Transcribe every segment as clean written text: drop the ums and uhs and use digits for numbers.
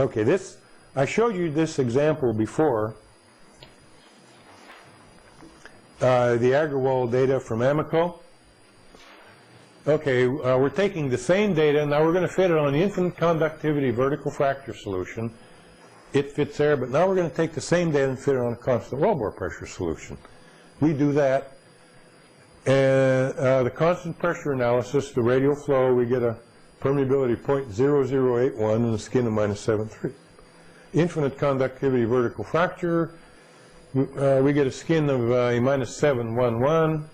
Okay, I showed you this example before. The Agrawal data from Amico. Okay, we're taking the same data, now we're going to fit it on the infinite conductivity vertical fracture solution. It fits there, but now we're going to take the same data and fit it on a constant wellbore pressure solution. We do that, and the constant pressure analysis, the radial flow, we get a permeability 0.0081 and a skin of -7.3. Infinite conductivity vertical fracture, we get a skin of -711,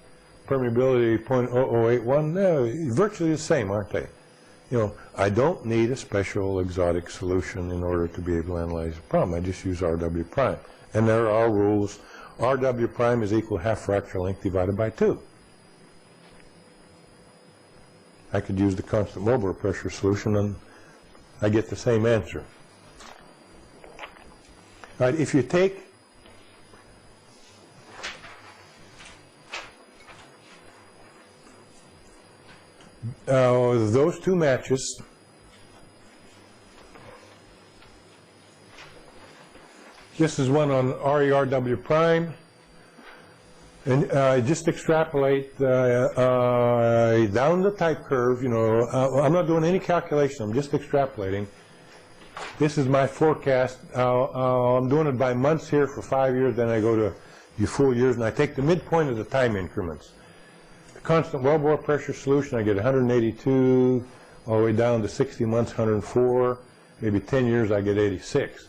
permeability 0.0081. No, virtually the same, aren't they? You know, I don't need a special exotic solution in order to be able to analyze the problem. I just use RW prime. And there are rules. RW prime is equal to half fracture length divided by 2. I could use the constant wellbore pressure solution and I get the same answer. All right, if you take those two matches, this is one on RERW prime, and just extrapolate down the type curve. You know, I'm not doing any calculation, I'm just extrapolating. This is my forecast. I'm doing it by months here for 5 years, then I go to full years, and I take the midpoint of the time increments. Constant wellbore pressure solution, I get 182, all the way down to 60 months, 104, maybe 10 years, I get 86.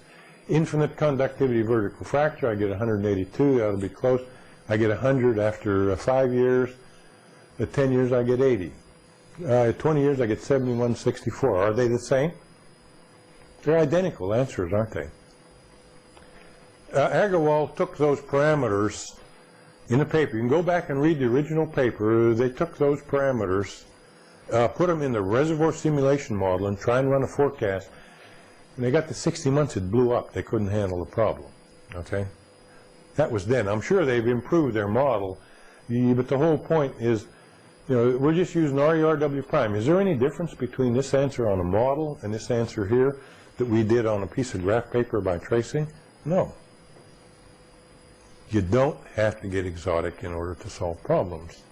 Infinite conductivity vertical fracture, I get 182, that'll be close. I get 100 after 5 years. At 10 years, I get 80. At 20 years, I get 7164. Are they the same? They're identical answers, aren't they? Agrawal took those parameters in the paper. You can go back and read the original paper. They took those parameters, put them in the reservoir simulation model and try and run a forecast. And they got to 60 months, it blew up. They couldn't handle the problem. Okay? That was then. I'm sure they've improved their model, but the whole point is, you know, we're just using RERW prime. Is there any difference between this answer on a model and this answer here that we did on a piece of graph paper by tracing? No. You don't have to get exotic in order to solve problems.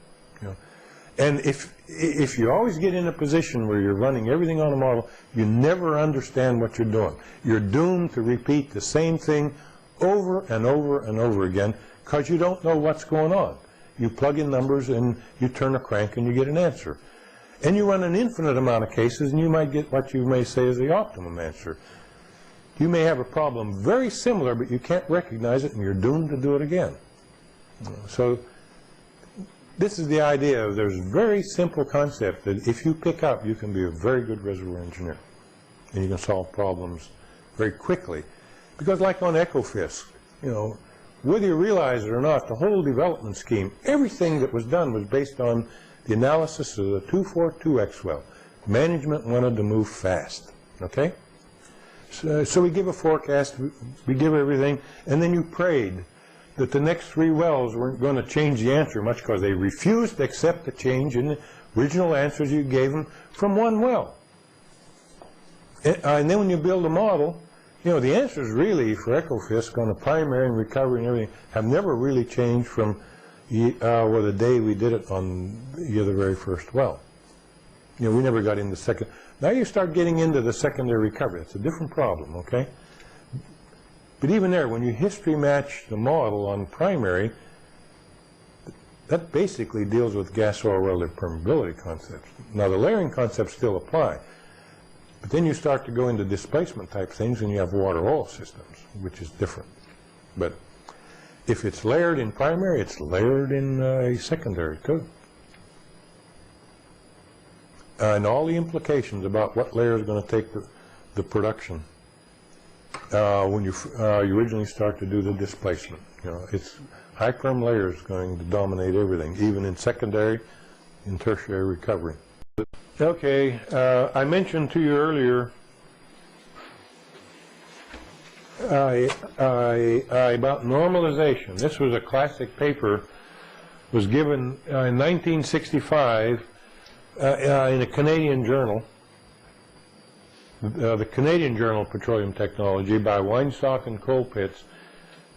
You know? And if you always get in a position where you're running everything on a model, you never understand what you're doing. You're doomed to repeat the same thing over and over and over again because you don't know what's going on. You plug in numbers and you turn a crank and you get an answer. And you run an infinite amount of cases and you might get what you may say is the optimum answer. You may have a problem very similar, but you can't recognize it and you're doomed to do it again. So this is the idea of there's a very simple concept that if you pick up, you can be a very good reservoir engineer. And you can solve problems very quickly. Because like on EcoFisk, you know, whether you realize it or not, the whole development scheme, everything that was done was based on the analysis of the 242X well. Management wanted to move fast, okay? So we give a forecast, we give everything, and then you prayed that the next 3 wells weren't going to change the answer much because they refused to accept the change in the original answers you gave them from 1 well. And then when you build a model, you know, the answers really for EcoFisk on the primary and recovery and everything have never really changed from the day we did it on the very first well. You know, we never got into second. Now you start getting into the secondary recovery. It's a different problem, okay? But even there, when you history match the model on primary, that basically deals with gas oil relative permeability concepts. Now the layering concepts still apply. But then you start to go into displacement type things and you have water oil systems, which is different. But if it's layered in primary, it's layered in secondary too. And all the implications about what layer is going to take the production when you originally start to do the displacement. You know, it's high perm layers going to dominate everything, even in secondary and tertiary recovery. Okay, I mentioned to you earlier about normalization. This was a classic paper, was given in 1965 in a Canadian journal. the Canadian Journal of Petroleum Technology by Weinstock and Colpitts.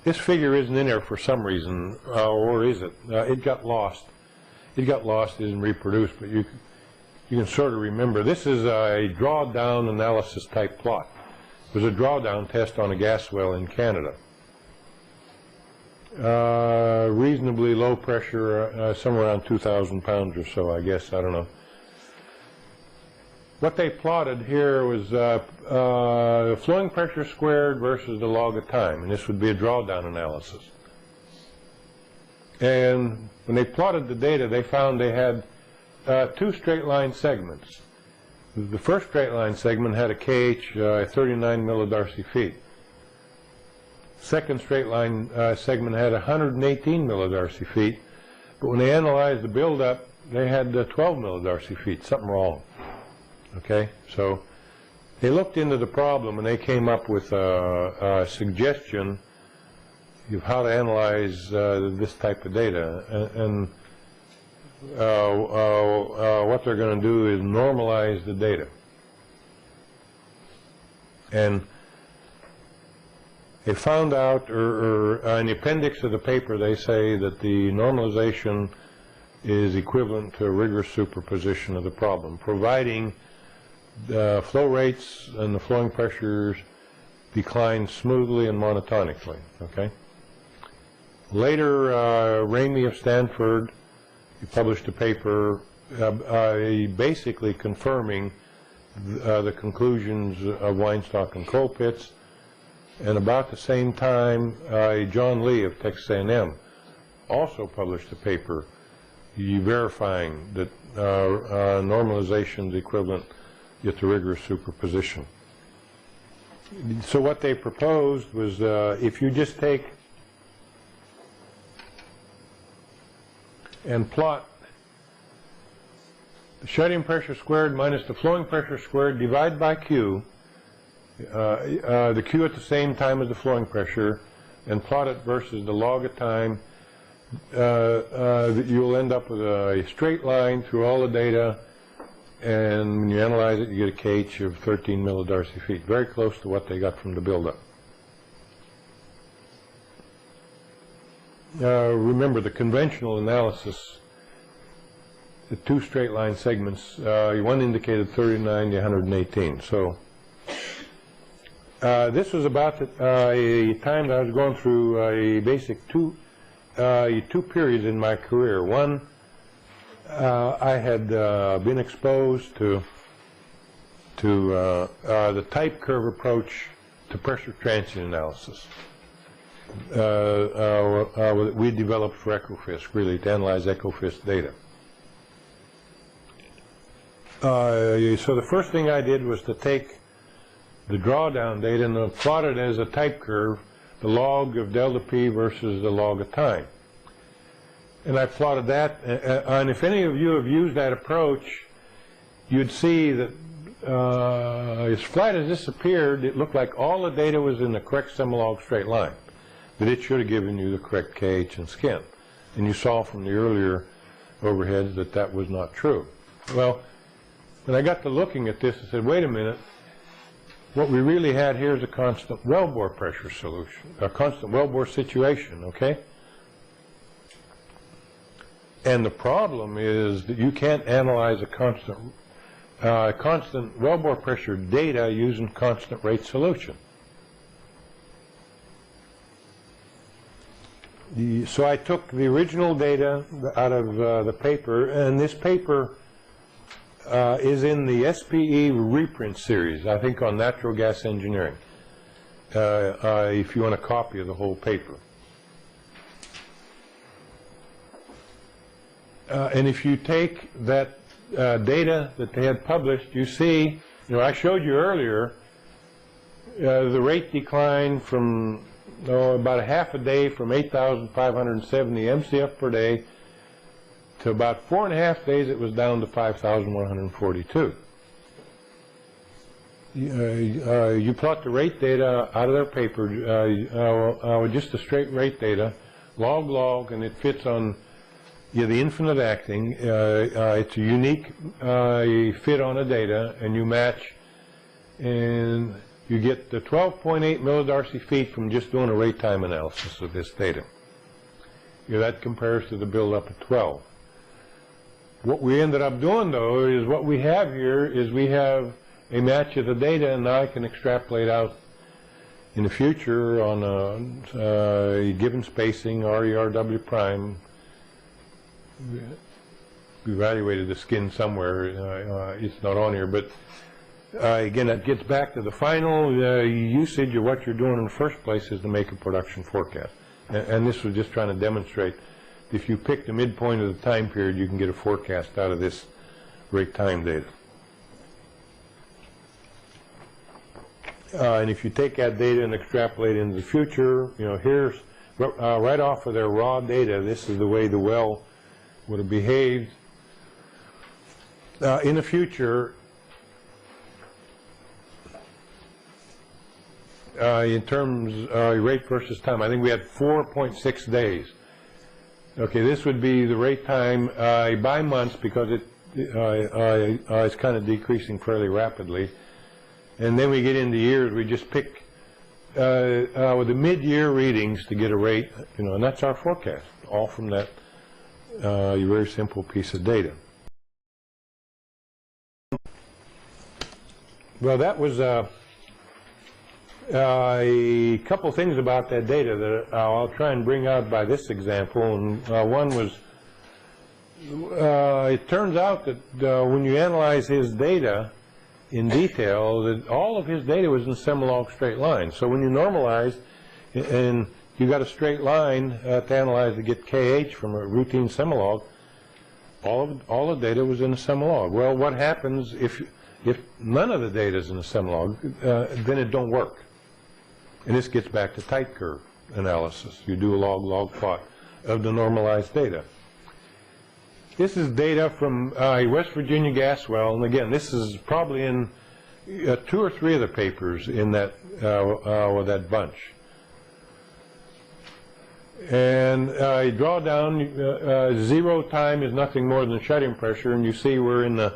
This figure isn't in there for some reason, or is it? It got lost. It got lost, it isn't reproduced, but you can sort of remember. This is a drawdown analysis type plot. It was a drawdown test on a gas well in Canada. Reasonably low pressure, somewhere around 2,000 pounds or so, I guess, I don't know. What they plotted here was flowing pressure squared versus the log of time, and this would be a drawdown analysis. And when they plotted the data, they found they had two straight line segments. The first straight line segment had a KH 39 millidarcy feet. Second straight line segment had 118 millidarcy feet, but when they analyzed the buildup, they had 12 millidarcy feet, something wrong. Okay, so they looked into the problem and they came up with a suggestion of how to analyze this type of data, and what they're going to do is normalize the data. And they found out, or in the appendix of the paper, they say that the normalization is equivalent to a rigorous superposition of the problem, providing the flow rates and the flowing pressures decline smoothly and monotonically. Okay. Later, Ramey of Stanford, he published a paper basically confirming the conclusions of Weinstock and Colpitts. And about the same time, John Lee of Texas A&M also published a paper verifying that normalization is equivalent to rigorous superposition. So what they proposed was if you just take and plot the shut-in pressure squared minus the flowing pressure squared, divide by Q, the Q at the same time as the flowing pressure, and plot it versus the log of time, you'll end up with a straight line through all the data, and when you analyze it, you get a KH of 13 millidarcy feet, very close to what they got from the buildup. Remember, the conventional analysis, the two straight line segments, one indicated 39 to 118. So this was about a time that I was going through a basic two periods in my career. One, I had been exposed to the type curve approach to pressure transient analysis. We developed for Ecofisk, really, to analyze Ecofisk data. So the first thing I did was to take the drawdown data and plot it as a type curve, the log of delta P versus the log of time. And I plotted that, and if any of you have used that approach, you'd see that as flat as this appeared, it looked like all the data was in the correct Semilog straight line, but it should have given you the correct KH and skin. And you saw from the earlier overheads that that was not true. Well, when I got to looking at this, I said, wait a minute, what we really had here is a constant wellbore pressure solution, a constant wellbore situation, okay? And the problem is that you can't analyze a constant wellbore pressure data using constant rate solution. So I took the original data out of the paper, and this paper is in the SPE reprint series, I think on natural gas engineering, if you want a copy of the whole paper. And if you take that data that they had published, you see, I showed you earlier the rate decline from about a half a day from 8,570 MCF per day to about 4.5 days it was down to 5,142. You plot the rate data out of their paper with just the straight rate data, log, and it fits on the infinite acting. It's a unique fit on the data, and you match and you get the 12.8 millidarcy feet from just doing a rate time analysis of this data. That compares to the buildup of 12. What we ended up doing, though, is what we have here is we have a match of the data, and now I can extrapolate out in the future on a given spacing, RERW prime. We evaluated the skin somewhere. It's not on here, but again, that gets back to the final usage of what you're doing in the first place is to make a production forecast. And this was just trying to demonstrate if you pick the midpoint of the time period, you can get a forecast out of this rate time data. And if you take that data and extrapolate into the future, here's right off of their raw data, this is the way the well would have behaved. In the future, in terms rate versus time, I think we had 4.6 days. Okay, this would be the rate time by months because it's kind of decreasing fairly rapidly. And then we get into years, we just pick with the mid-year readings to get a rate, and that's our forecast, all from that very simple piece of data. Well, that was a couple things about that data that I'll try and bring out by this example. And one was, it turns out that when you analyze his data in detail, that all of his data was in Semilog straight line. So when you normalize, and you got a straight line to analyze to get KH from a routine Semilog, all the data was in a Semilog. Well, what happens if none of the data is in a Semilog? Then it don't work. And this gets back to type curve analysis. You do a log-log plot of the normalized data. This is data from a West Virginia gas well, and again, this is probably in 2 or 3 of the papers in that with that bunch. And you draw down, 0 time is nothing more than shut-in pressure, and you see we're in the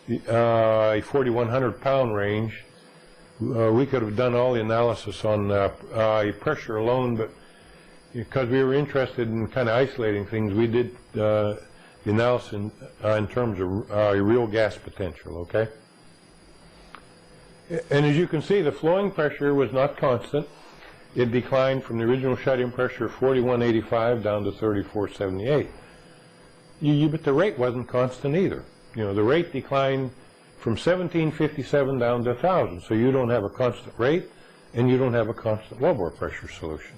4,100 pound range. We could have done all the analysis on pressure alone, but because we were interested in kind of isolating things, we did the analysis in terms of real gas potential, okay? And as you can see, the flowing pressure was not constant. It declined from the original shut-in pressure of 4185 down to 3478. But the rate wasn't constant either. The rate declined from 1757 down to 1,000. So you don't have a constant rate, and you don't have a constant wellbore pressure solution.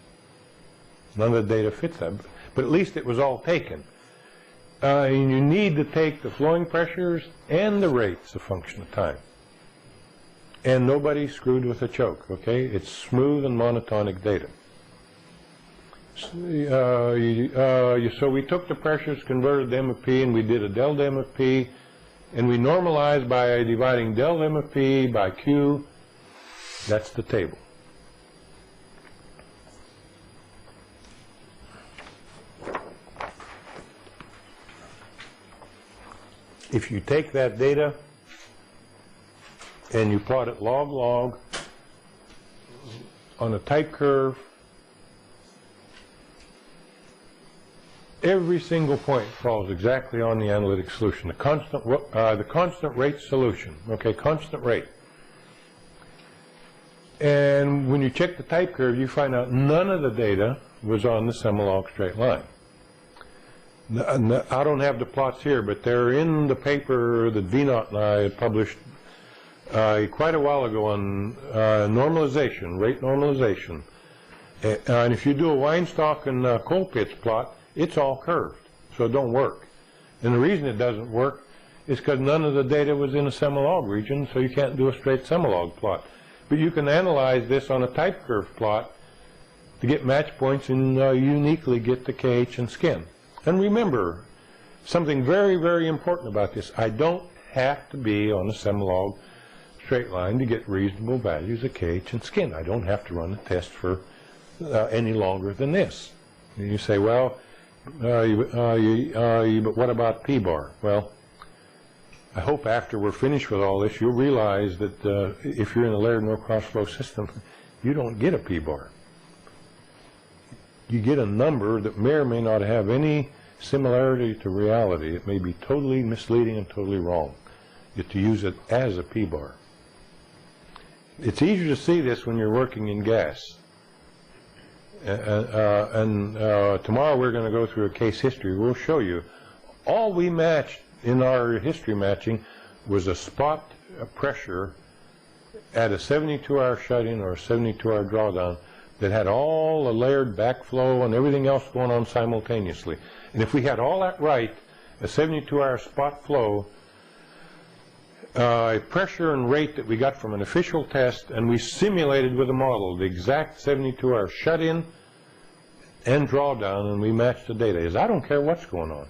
None of the data fits that, but at least it was all taken. And you need to take the flowing pressures and the rates a function of time. And nobody screwed with a choke, okay? It's smooth and monotonic data. So we took the pressures, converted them of P, and we did a delta M of P, and we normalized by dividing delta M of P by Q. That's the table. If you take that data and you plot it log-log on a type curve, every single point falls exactly on the analytic solution, the constant rate solution, okay, constant rate. And when you check the type curve, you find out none of the data was on the Semilog straight line. I don't have the plots here, but they're in the paper that Vinot and I published quite a while ago on normalization, rate normalization. And if you do a Weinstock and coal pits plot, it's all curved, so it don't work. And the reason it doesn't work is because none of the data was in a Semilog region, so you can't do a straight Semilog plot. But you can analyze this on a type curve plot to get match points and uniquely get the KH and skin. And remember, something very, very important about this, I don't have to be on a Semilog straight line to get reasonable values of KH and skin. I don't have to run a test for any longer than this. And you say, well, but what about P-bar? Well, I hope after we're finished with all this, you'll realize that if you're in a layered no cross-flow system, you don't get a P-bar. You get a number that may or may not have any similarity to reality. It may be totally misleading and totally wrong. You have to use it as a P-bar. It's easier to see this when you're working in gas. Tomorrow we're going to go through a case history. We'll show you. All we matched in our history matching was a spot pressure at a 72-hour shut-in or a 72-hour drawdown that had all the layered backflow and everything else going on simultaneously. And if we had all that right, a 72-hour spot flow, a pressure and rate that we got from an official test, and we simulated with a model the exact 72-hour shut-in and drawdown, and we matched the data. I don't care what's going on.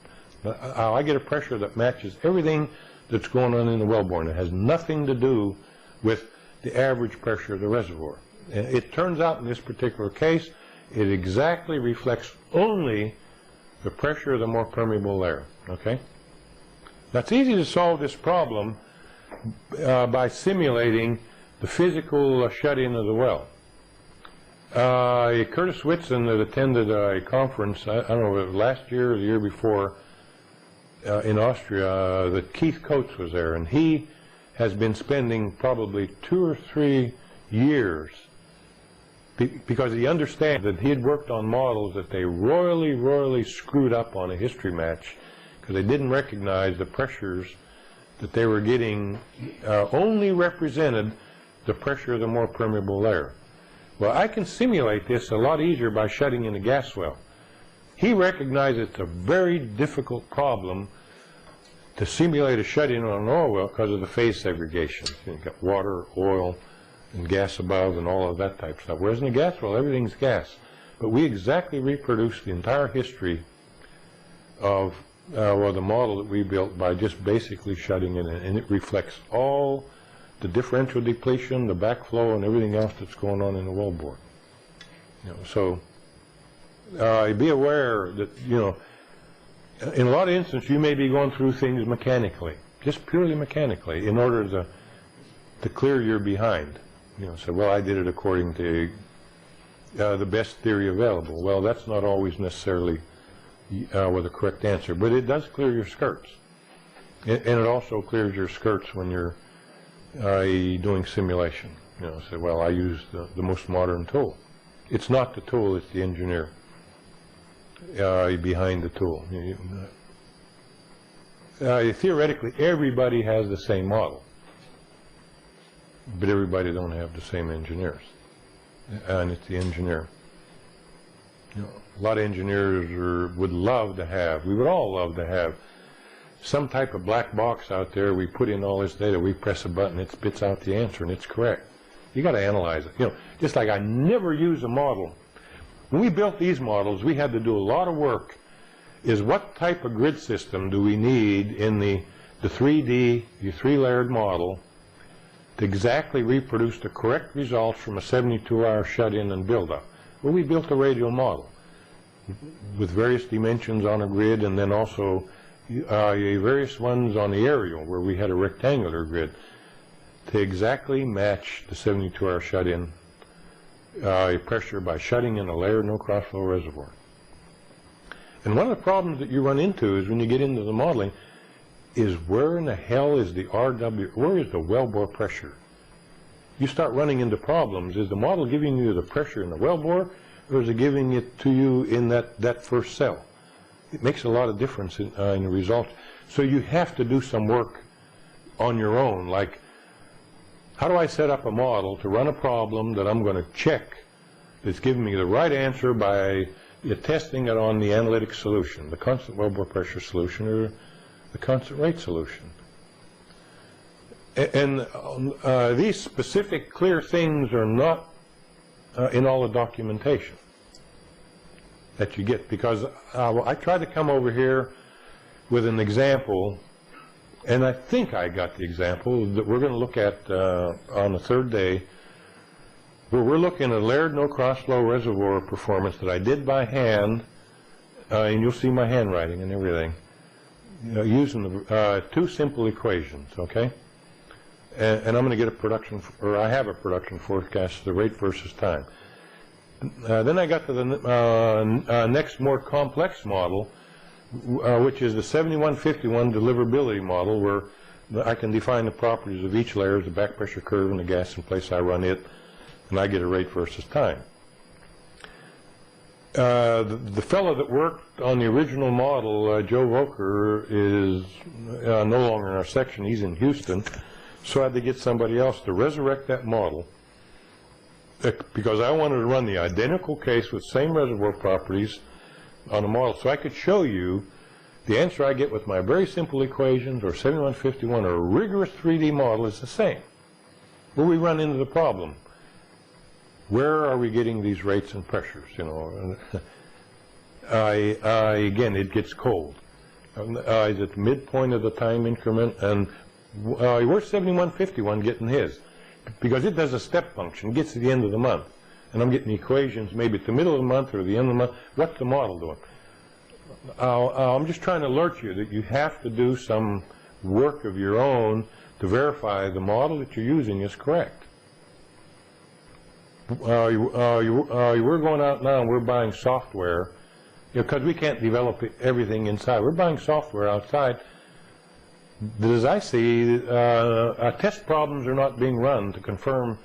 I get a pressure that matches everything that's going on in the wellbore, and it has nothing to do with the average pressure of the reservoir. It turns out in this particular case, it exactly reflects only the pressure of the more permeable layer. Okay? Now it's easy to solve this problem by simulating the physical shut-in of the well. Curtis Whitson that attended a conference, I don't know, last year or the year before, in Austria, that Keith Coates was there, and he has been spending probably 2 or 3 years because he understands that he had worked on models that they royally screwed up on a history match because they didn't recognize the pressures that they were getting only represented the pressure of the more permeable layer. Well, I can simulate this a lot easier by shutting in a gas well. He recognized it's a very difficult problem to simulate a shut-in on an oil well because of the phase segregation. You've got water, oil, and gas above and all of that type of stuff. Whereas in a gas well, everything's gas. But we exactly reproduced the entire history of the model that we built by just basically shutting in, and it reflects all the differential depletion, the backflow, and everything else that's going on in the wellbore. So be aware that, in a lot of instances, you may be going through things mechanically, just purely mechanically, in order to clear your behind. So, well, I did it according to the best theory available. Well, that's not always necessarily with a correct answer, but it does clear your skirts. And it also clears your skirts when you're doing simulation. Say, well, I use the most modern tool. It's not the tool, it's the engineer behind the tool. Theoretically, everybody has the same model, but everybody don't have the same engineers, and it's the engineer. A lot of engineers would love to have, we would all love to have some type of black box out there. We put in all this data, we press a button, it spits out the answer, and it's correct. You got to analyze it. Just like I never use a model. When we built these models, we had to do a lot of work. Is what type of grid system do we need in the 3D, the 3-layered model, to exactly reproduce the correct results from a 72-hour shut-in and build-up? Well, we built a radial model with various dimensions on a grid, and then also various ones on the aerial where we had a rectangular grid to exactly match the 72-hour shut-in pressure by shutting in a layered no crossflow reservoir. And one of the problems that you run into is when you get into the modeling is where in the hell is the RW, where is the wellbore pressure? You start running into problems. Is the model giving you the pressure in the wellbore, or is it giving it to you in that first cell? It makes a lot of difference in the results. So you have to do some work on your own, like how do I set up a model to run a problem that I'm going to check that's giving me the right answer by testing it on the analytic solution, the constant wellbore pressure solution or the constant rate solution. And these specific clear things are not in all the documentation that you get, because I tried to come over here with an example, and I think I got the example that we're going to look at on the third day, where we're looking at layered no crossflow reservoir performance that I did by hand, and you'll see my handwriting and everything, using the, two simple equations, okay? And I'm going to get a production, or I have a production forecast, the rate versus time. Then I got to the next more complex model, which is the 7151 deliverability model, where I can define the properties of each layer, the back pressure curve and the gas in place. I run it, and I get a rate versus time. The fellow that worked on the original model, Joe Volker, is no longer in our section. He's in Houston. So I had to get somebody else to resurrect that model, because I wanted to run the identical case with same reservoir properties on a model, so I could show you the answer I get with my very simple equations or 7151 or a rigorous 3D model is the same. Where we run into the problem, where are we getting these rates and pressures? You know, again, it gets cold. Is at the midpoint of the time increment, and where's 7151 getting his? Because it does a step function, it gets to the end of the month, and I'm getting equations maybe at the middle of the month or the end of the month. What's the model doing? I'm just trying to alert you that you have to do some work of your own to verify the model that you're using is correct. We're going out now and we're buying software, because we can't develop everything inside. We're buying software outside. As I see, test problems are not being run to confirm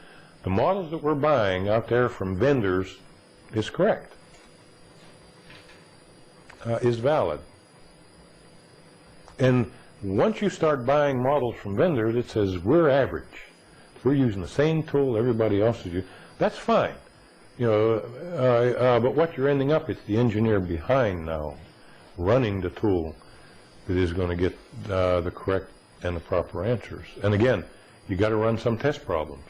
the models that we're buying out there from vendors is correct, is valid. And once you start buying models from vendors, it says we're average. We're using the same tool everybody else is using. That's fine, you know. But what you're ending up, it's the engineer behind now, running the tool, that is going to get the correct and the proper answers. And again, you got to run some test problems,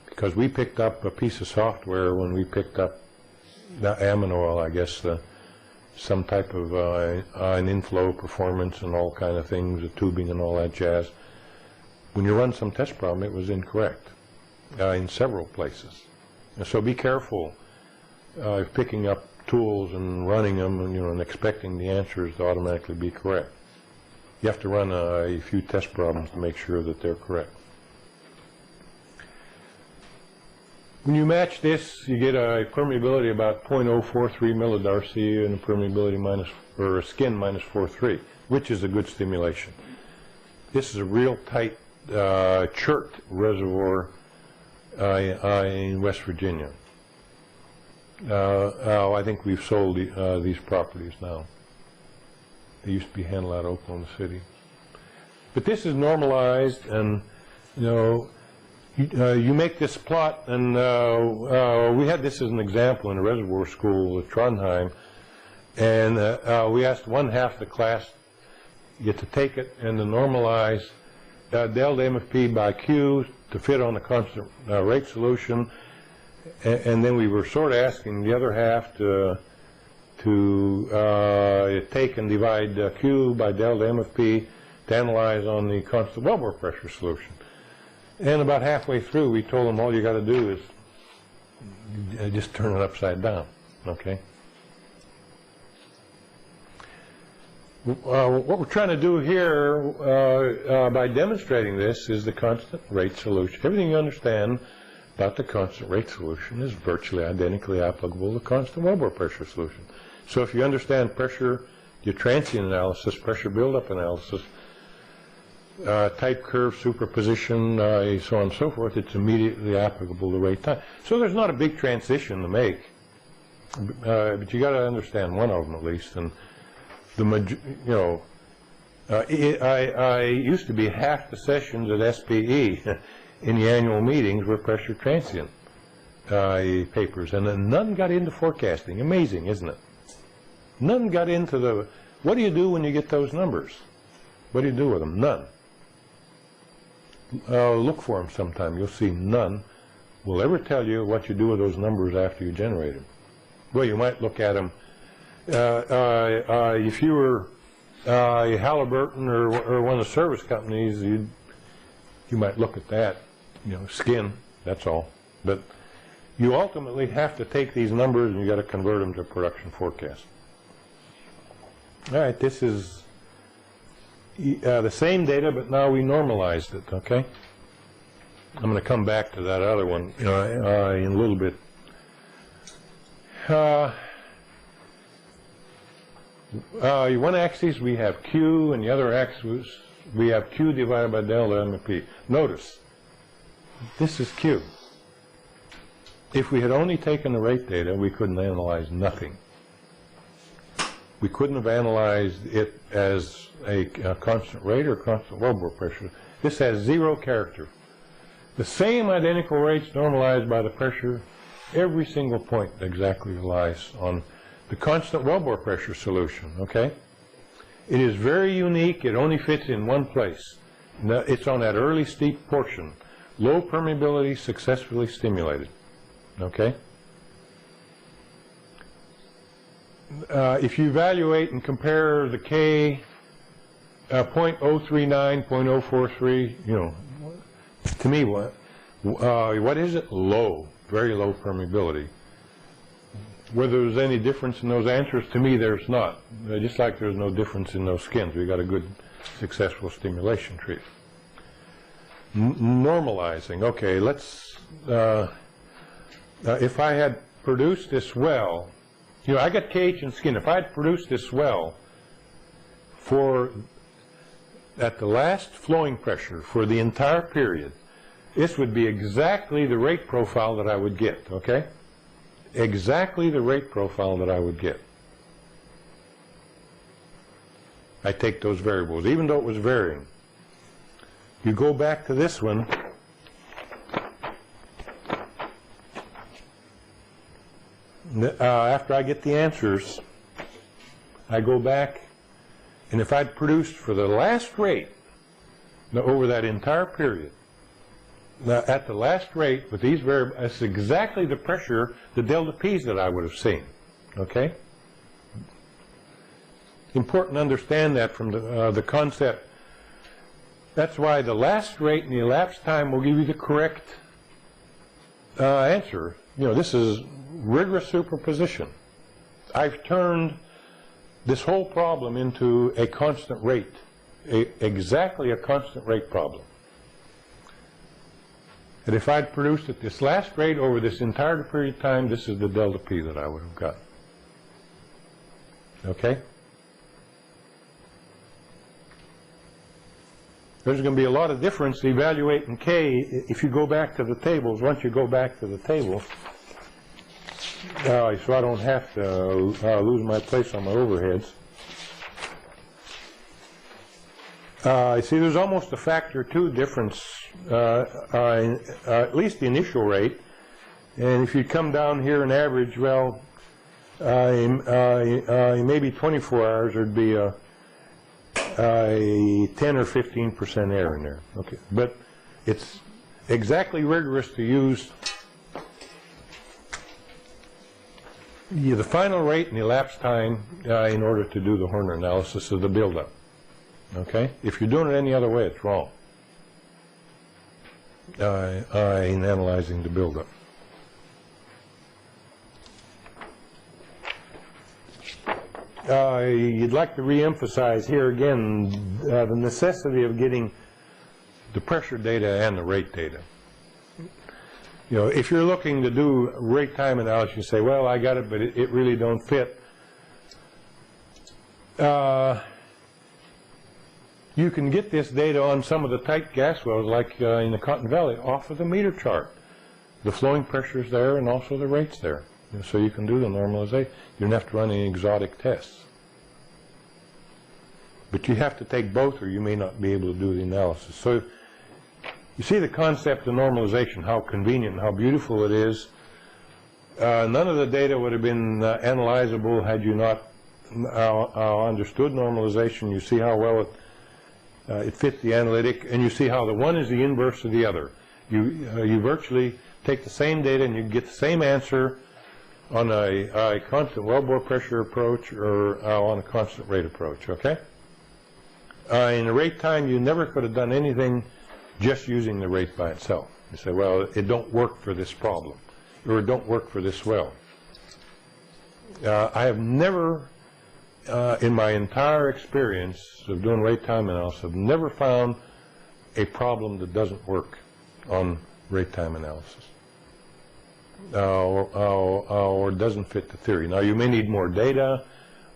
because we picked up a piece of software when we picked up the amino oil, I guess, some type of an inflow performance and all kind of things, the tubing and all that jazz. When you run some test problem, it was incorrect in several places. And so be careful picking up tools and running them, and, you know, and expecting the answers to automatically be correct. You have to run a few test problems to make sure that they're correct. When you match this, you get a permeability about 0.043 millidarcy and a permeability minus, or a skin minus 4.3, which is a good stimulation. This is a real tight chert reservoir in West Virginia. I think we've sold these properties now. They used to be handled out of Oklahoma City. But this is normalized, and, you know, you make this plot, and we had this as an example in a reservoir school at Trondheim, and we asked 1/2 the class to take it and to normalize delta MFP by Q to fit on a constant rate solution. And then we were sort of asking the other half to take and divide Q by delta MFP to analyze on the constant wellbore pressure solution. And about halfway through, we told them all you got to do is just turn it upside down, okay? What we're trying to do here by demonstrating this is the constant rate solution. Everything you understand about the constant rate solution is virtually identically applicable to the constant wellbore pressure solution. So if you understand pressure, your transient analysis, pressure buildup analysis, type curve superposition, so on and so forth, it's immediately applicable to rate time. So there's not a big transition to make, but you got to understand one of them at least. And I used to be half the sessions at SPE in the annual meetings were pressure transient papers, and then none got into forecasting. Amazing, isn't it? None got into the, what do you do when you get those numbers? What do you do with them? None. Look for them sometime. You'll see none will ever tell you what you do with those numbers after you generate them. Well, you might look at them. If you were Halliburton or one of the service companies, you might look at that, skin, that's all. But you ultimately have to take these numbers and you got to convert them to production forecast. All right, this is the same data, but now we normalized it, okay? I'm going to come back to that other one in a little bit. One axis we have Q, and the other axis we have Q divided by delta M of P. Notice, this is Q. If we had only taken the rate data, we couldn't analyze nothing. We couldn't have analyzed it as a constant rate or constant wellbore pressure. This has zero character. The same identical rates normalized by the pressure, every single point exactly relies on the constant wellbore pressure solution, okay? It is very unique. It only fits in one place. Now, it's on that early steep portion. Low permeability successfully stimulated, okay? If you evaluate and compare the K 0.039, 0.043, you know, to me, what is it? Low, very low permeability. Whether there's any difference in those answers, to me there's not. Just like there's no difference in those skins. We got a good, successful stimulation treatment. Normalizing. Okay, let's, if I had produced this well, you know, I got KH and skin. If I had produced this well at the last flowing pressure for the entire period, this would be exactly the rate profile that I would get, okay? Exactly the rate profile that I would get. I take those variables, even though it was varying. You go back to this one, after I get the answers, I go back, and if I'd produced for the last rate, over that entire period, now at the last rate with these variables, that's exactly the pressure, the delta P's that I would have seen, okay? Important to understand that from the concept. That's why the last rate and the elapsed time will give you the correct answer. You know, this is rigorous superposition. I've turned this whole problem into a constant rate, exactly a constant rate problem. And if I'd produced at this last rate over this entire period of time, this is the delta P that I would have got. Okay? There's going to be a lot of difference evaluating K if you go back to the tables. Once you go back to the tables, so I don't have to lose my place on my overheads. See, there's almost a factor 2 difference, at least the initial rate. And if you come down here and average, well, maybe 24 hours, there'd be a 10 or 15% error in there. Okay, but it's exactly rigorous to use the final rate and the elapsed time in order to do the Horner analysis of the buildup. Okay, if you're doing it any other way, it's wrong. In analyzing the buildup. You'd like to re-emphasize here again the necessity of getting the pressure data and the rate data. You know, if you're looking to do rate time analysis, you say, well, I got it, but it really don't fit. You can get this data on some of the tight gas wells, like in the Cotton Valley, off of the meter chart. The flowing pressure is there and also the rates there. And so you can do the normalization. You don't have to run any exotic tests. But you have to take both or you may not be able to do the analysis. So you see the concept of normalization, how convenient and how beautiful it is. None of the data would have been analyzable had you not understood normalization. You see how well it fits the analytic, and you see how the one is the inverse of the other. You virtually take the same data and you get the same answer on a constant wellbore pressure approach or on a constant rate approach, okay? In the rate time, you never could have done anything just using the rate by itself. You say, well, it don't work for this problem, or it don't work for this well. I have never in my entire experience of doing rate time analysis, I've never found a problem that doesn't work on rate time analysis or doesn't fit the theory. Now, you may need more data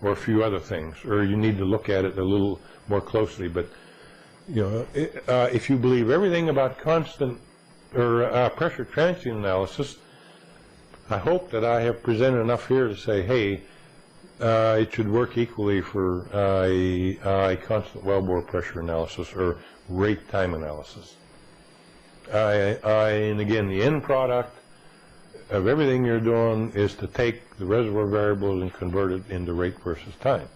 or a few other things, or you need to look at it a little more closely, but you know, if you believe everything about constant or pressure transient analysis, I hope that I have presented enough here to say, hey, it should work equally for a constant wellbore pressure analysis or rate time analysis. And again, the end product of everything you're doing is to take the reservoir variables and convert it into rate versus time.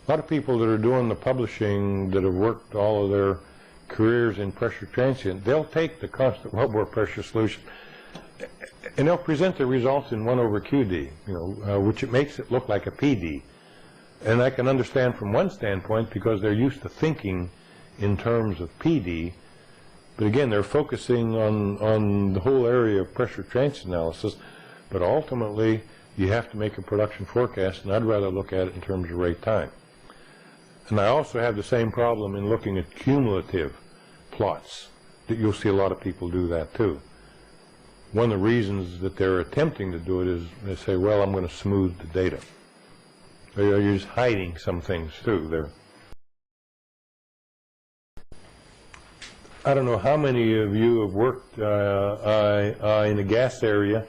A lot of people that are doing the publishing that have worked all of their careers in pressure transient, they'll take the constant wellbore pressure solution and they'll present the results in 1 over QD, you know, which it makes it look like a PD. And I can understand from one standpoint because they're used to thinking in terms of PD, but again, they're focusing on the whole area of pressure transient analysis, but ultimately you have to make a production forecast, and I'd rather look at it in terms of rate time. And I also have the same problem in looking at cumulative plots, that you'll see a lot of people do that too. One of the reasons that they're attempting to do it is they say, well, I'm going to smooth the data. They're just hiding some things too there. I don't know how many of you have worked in the gas area.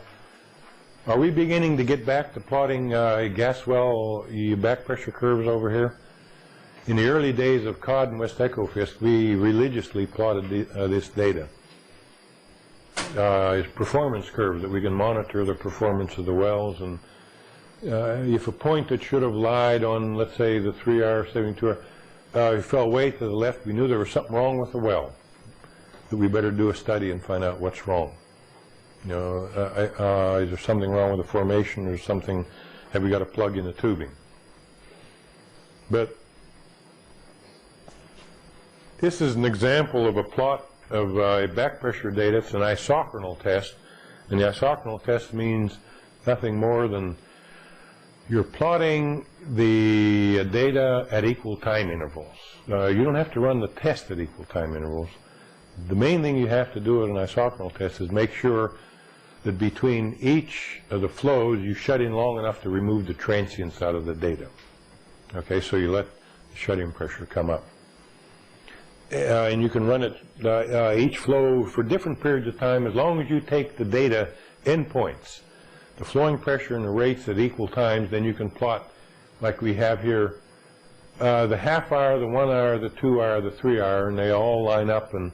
Are we beginning to get back to plotting gas well back pressure curves over here? In the early days of COD and West Ecofist, we religiously plotted this data. It's performance curves that we can monitor the performance of the wells, and if a point that should have lied on, let's say, the 3-hour, 72-hour, fell way to the left, we knew there was something wrong with the well, that we better do a study and find out what's wrong. You know, is there something wrong with the formation, or something, have we got to plug in the tubing? But this is an example of a plot of back pressure data. It's an isochronal test, and the isochronal test means nothing more than you're plotting the data at equal time intervals. You don't have to run the test at equal time intervals. The main thing you have to do at an isochronal test is make sure that between each of the flows you shut in long enough to remove the transients out of the data. Okay, so you let the shut-in pressure come up. And you can run it each flow for different periods of time as long as you take the data endpoints, the flowing pressure and the rates at equal times. Then you can plot like we have here, the half-hour, the 1 hour, the 2 hour, the 3 hour, and they all line up, and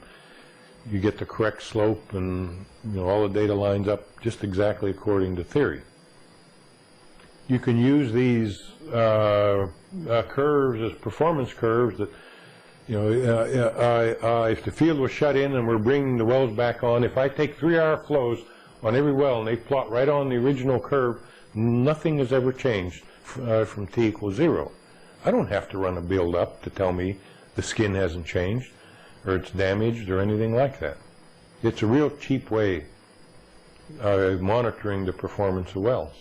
you get the correct slope, and you know, all the data lines up just exactly according to theory. You can use these curves as performance curves that, you know, if the field was shut in and we're bringing the wells back on, if I take 3-hour flows on every well and they plot right on the original curve, nothing has ever changed from t equals 0. I don't have to run a build up to tell me the skin hasn't changed or it's damaged or anything like that. It's a real cheap way of monitoring the performance of wells.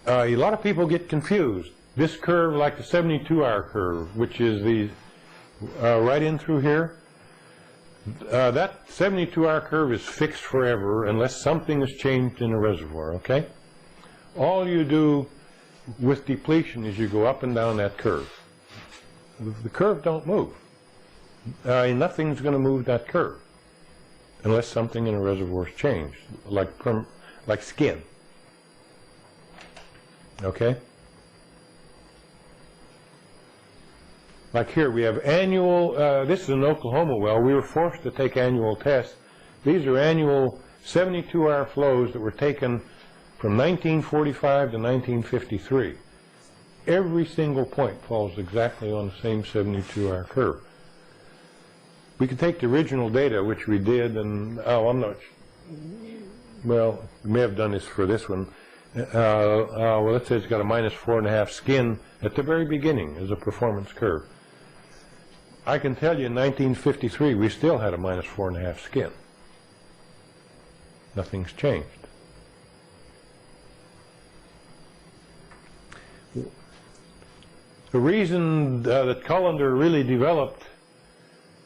A lot of people get confused. This curve, like the 72-hour curve, which is the right in through here, that 72-hour curve is fixed forever unless something has changed in the reservoir, okay? All you do with depletion is you go up and down that curve. The curve don't move. Nothing's going to move that curve unless something in the reservoir has changed, like skin, okay? Like here, we have annual, this is an Oklahoma well. We were forced to take annual tests. These are annual 72-hour flows that were taken from 1945 to 1953. Every single point falls exactly on the same 72-hour curve. We could take the original data, which we did, and, I'm not, well, we may have done this for this one. Well, let's say it's got a -4.5 skin at the very beginning as a performance curve. I can tell you in 1953 we still had a -4.5 skin. Nothing's changed. The reason that Cullender really developed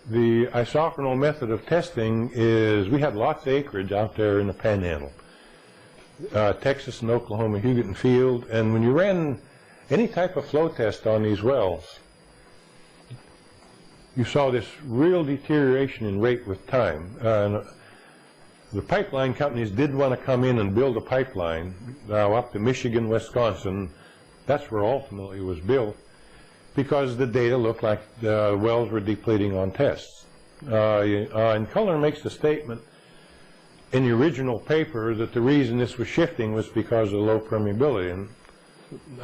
the isochronal method of testing is we had lots of acreage out there in the Panhandle, Texas and Oklahoma, Hugoton Field, and when you ran any type of flow test on these wells, you saw this real deterioration in rate with time. The pipeline companies did want to come in and build a pipeline up to Michigan, Wisconsin. That's where ultimately it was built, because the data looked like the wells were depleting on tests. And Cullender makes the statement in the original paper that the reason this was shifting was because of low permeability. And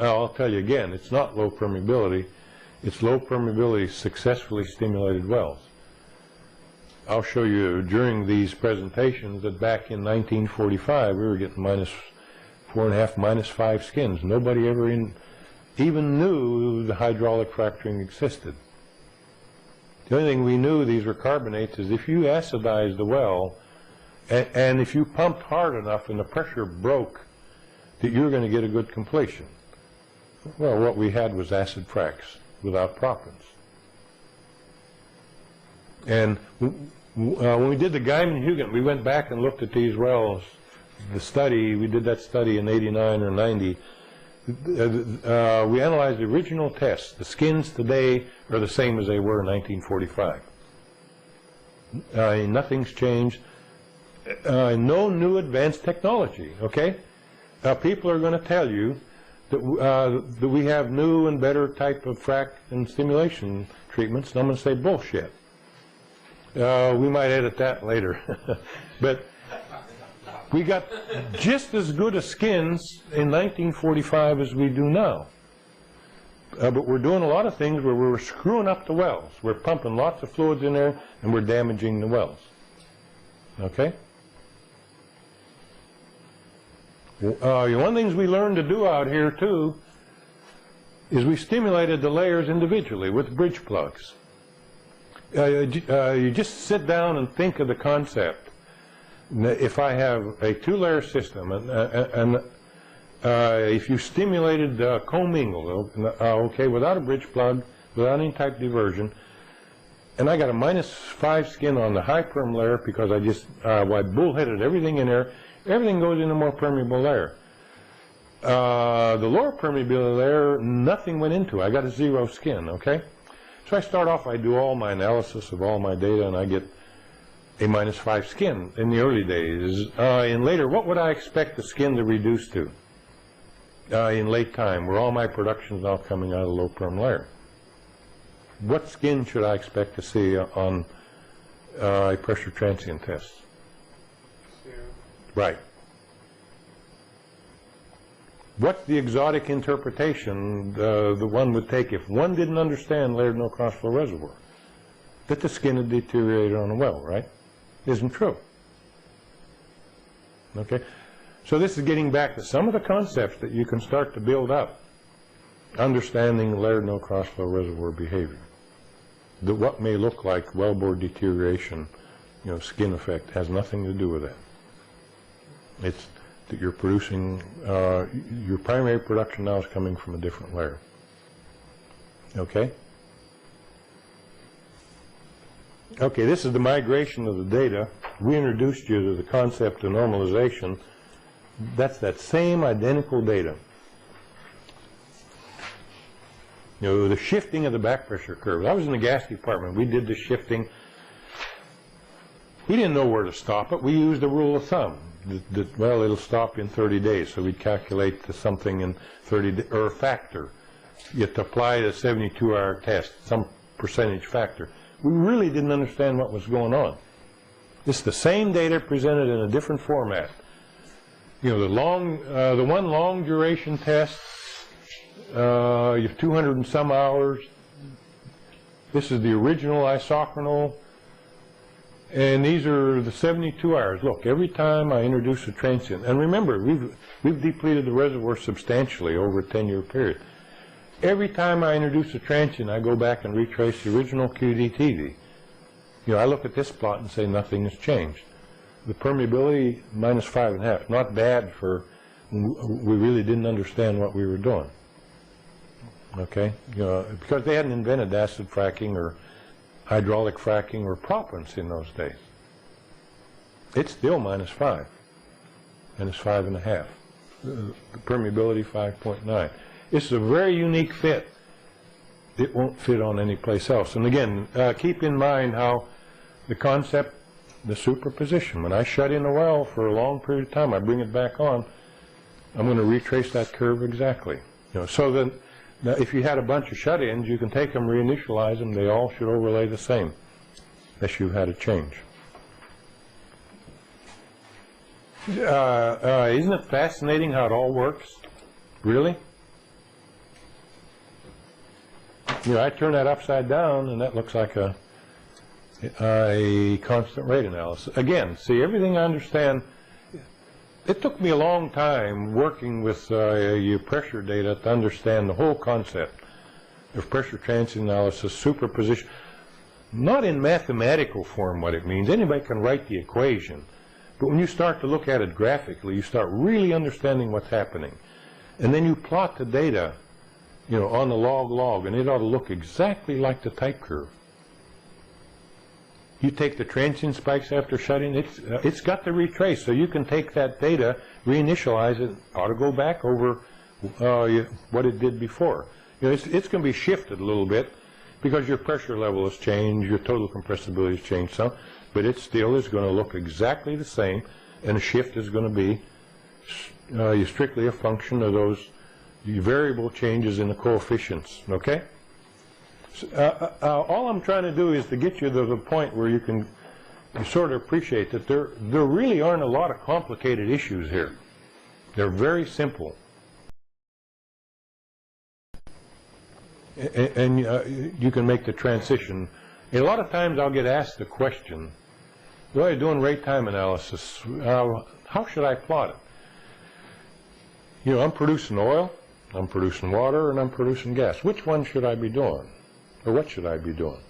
I'll tell you again, it's not low permeability. It's low permeability successfully stimulated wells. I'll show you during these presentations that back in 1945 we were getting -4.5, -5 skins. Nobody ever even knew the hydraulic fracturing existed. The only thing we knew these were carbonates is if you acidized the well and if you pumped hard enough and the pressure broke, that you were going to get a good completion. Well, what we had was acid fracs without proppants. And when we did the Guyman-Hugoton, we went back and looked at these wells. The study, we did that study in 89 or 90. We analyzed the original tests. The skins today are the same as they were in 1945. Nothing's changed. No new advanced technology, okay? People are going to tell you that we have new and better type of frac and stimulation treatments, and I'm going to say bullshit. We might edit that later. But we got just as good a skins in 1945 as we do now. But we're doing a lot of things where we're screwing up the wells. We're pumping lots of fluids in there, and we're damaging the wells. Okay? One of the things we learned to do out here, too, is we stimulated the layers individually with bridge plugs. You just sit down and think of the concept. If I have a two-layer system, and if you stimulated commingled, okay, without a bridge plug, without any type of diversion, and I got a -5 skin on the high perm layer because I just bullheaded everything in there, everything goes in a more permeable layer. The lower permeability layer, nothing went into. I got a 0 skin, okay? So I start off, I do all my analysis of all my data, and I get a -5 skin in the early days. And later, what would I expect the skin to reduce to in late time, where all my production is now coming out of the low perm layer? What skin should I expect to see on a pressure transient test? Right. What's the exotic interpretation the one would take if one didn't understand layered no crossflow reservoir? That the skin had deteriorated on a well, right? Isn't true. Okay? So this is getting back to some of the concepts that you can start to build up, understanding layered no crossflow reservoir behavior. That what may look like wellbore deterioration, skin effect, has nothing to do with that. It's that you're producing, your primary production now is coming from a different layer. Okay? Okay, this is the migration of the data. We introduced you to the concept of normalization. That's that same identical data. The shifting of the back pressure curve. I was in the gas department. We did the shifting. We didn't know where to stop it. We used a rule of thumb. Well, it'll stop in 30 days, so we'd calculate to something in 30 or a factor. You have to apply the 72-hour test, some percentage factor. We really didn't understand what was going on. It's the same data presented in a different format. The one long duration test, you have 200 and some hours. This is the original isochronal. And these are the 72 hours. Look, every time I introduce a transient, and remember, we've depleted the reservoir substantially over a 10-year period. Every time I introduce a transient, I go back and retrace the original QDTV. I look at this plot and say nothing has changed. The permeability, -5.5. Not bad for, we really didn't understand what we were doing. okay? Because they hadn't invented acid fracking or hydraulic fracking or proppants in those days. It's still -5, and it's 5.5. The permeability 5.9. It's a very unique fit. It won't fit on any place else. And again, keep in mind how the concept, the superposition. When I shut in a well for a long period of time, I bring it back on, I'm going to retrace that curve exactly. So that if you had a bunch of shut-ins, you can take them, reinitialize them, they all should overlay the same, unless you had a change. Isn't it fascinating how it all works? Really? I turn that upside down, and that looks like a constant rate analysis. Again, see, everything I understand, it took me a long time working with your pressure data to understand the whole concept of pressure transient analysis, superposition. Not in mathematical form what it means. Anybody can write the equation. But when you start to look at it graphically, you start really understanding what's happening. And then you plot the data, on the log, and it ought to look exactly like the type curve. You take the transient spikes after shutting, it's got to retrace, so you can take that data, reinitialize it, ought to go back over what it did before. It's going to be shifted a little bit because your pressure level has changed, your total compressibility has changed some, but it still is going to look exactly the same, and the shift is going to be strictly a function of those variable changes in the coefficients, okay? So, all I'm trying to do is to get you to the point where you sort of appreciate that there really aren't a lot of complicated issues here. They're very simple. And you can make the transition. And a lot of times I'll get asked the question, well, you're doing rate time analysis. How should I plot it? I'm producing oil, I'm producing water, and I'm producing gas. Which one should I be doing? Or what should I be doing?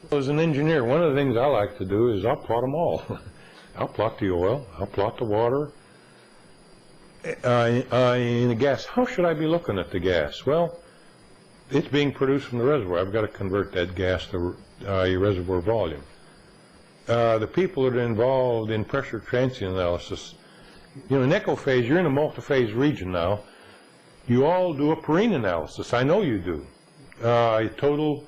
Well, as an engineer, one of the things I like to do is I'll plot them all. I'll plot the oil, I'll plot the water, and the gas. How should I be looking at the gas? Well, it's being produced from the reservoir. I've got to convert that gas to your reservoir volume. The people that are involved in pressure transient analysis, in eco-phase, you're in a multi-phase region now. You all do a Perrine analysis. I know you do. Total,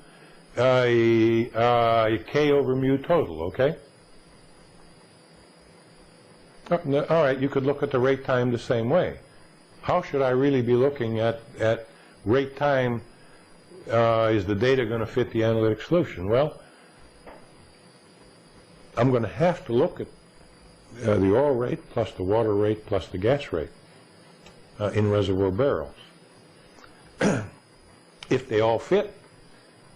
K over mu total, okay? All right, you could look at the rate time the same way. How should I really be looking at rate time? Is the data going to fit the analytic solution? Well, I'm going to have to look at the oil rate plus the water rate plus the gas rate in reservoir barrels. If they all fit,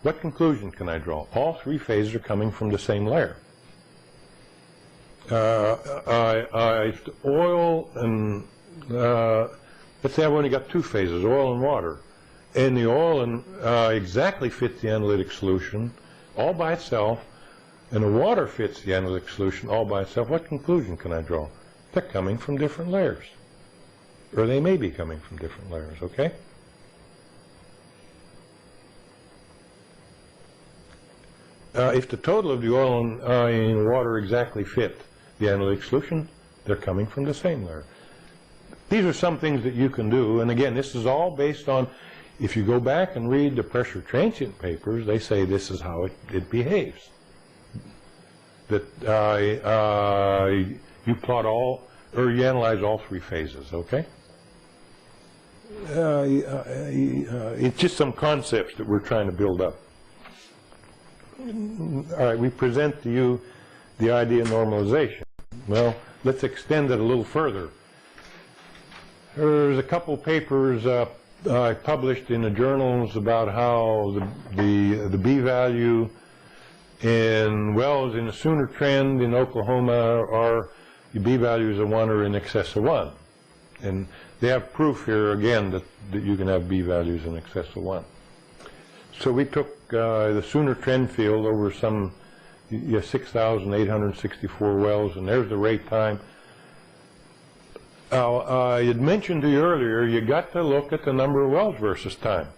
what conclusion can I draw? All three phases are coming from the same layer. Oil and, let's say I've only got two phases, oil and water. And the oil exactly fits the analytic solution all by itself, and the water fits the analytic solution all by itself. What conclusion can I draw? They're coming from different layers. Or they may be coming from different layers, okay? If the total of the oil and water exactly fit the analytic solution, they're coming from the same layer. These are some things that you can do, and again, this is all based on, if you go back and read the pressure transient papers, they say this is how it behaves. That you plot all, or you analyze all three phases, okay? It's just some concepts that we're trying to build up. All right, we present to you the idea of normalization. Well, let's extend it a little further. There's a couple papers I published in the journals about how the B-value in wells in the Sooner Trend in Oklahoma are the B-values of 1 or in excess of 1. And they have proof here, again, that you can have B-values in excess of 1. So we took the Sooner Trend field over some 6,864 wells, and there's the rate time. I had mentioned to you earlier, you got to look at the number of wells versus time.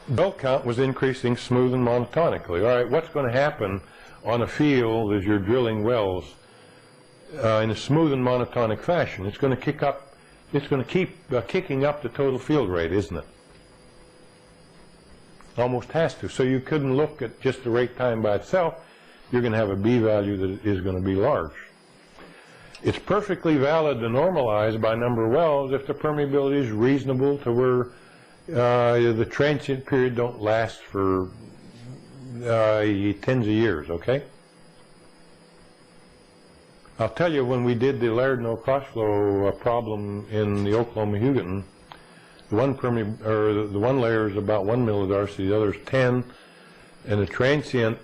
Well count was increasing smooth and monotonically. All right, what's going to happen on a field as you're drilling wells in a smooth and monotonic fashion? It's going to kick up. It's going to keep kicking up the total field rate, isn't it? Almost has to. So you couldn't look at just the rate time by itself. You're going to have a B value that is going to be large. It's perfectly valid to normalize by number of wells if the permeability is reasonable to where the transient period don't last for tens of years, okay? I'll tell you, when we did the Lardno crossflow problem in the Oklahoma-Hugoton, the one layer is about 1 millidarcy, the other is 10, and the transient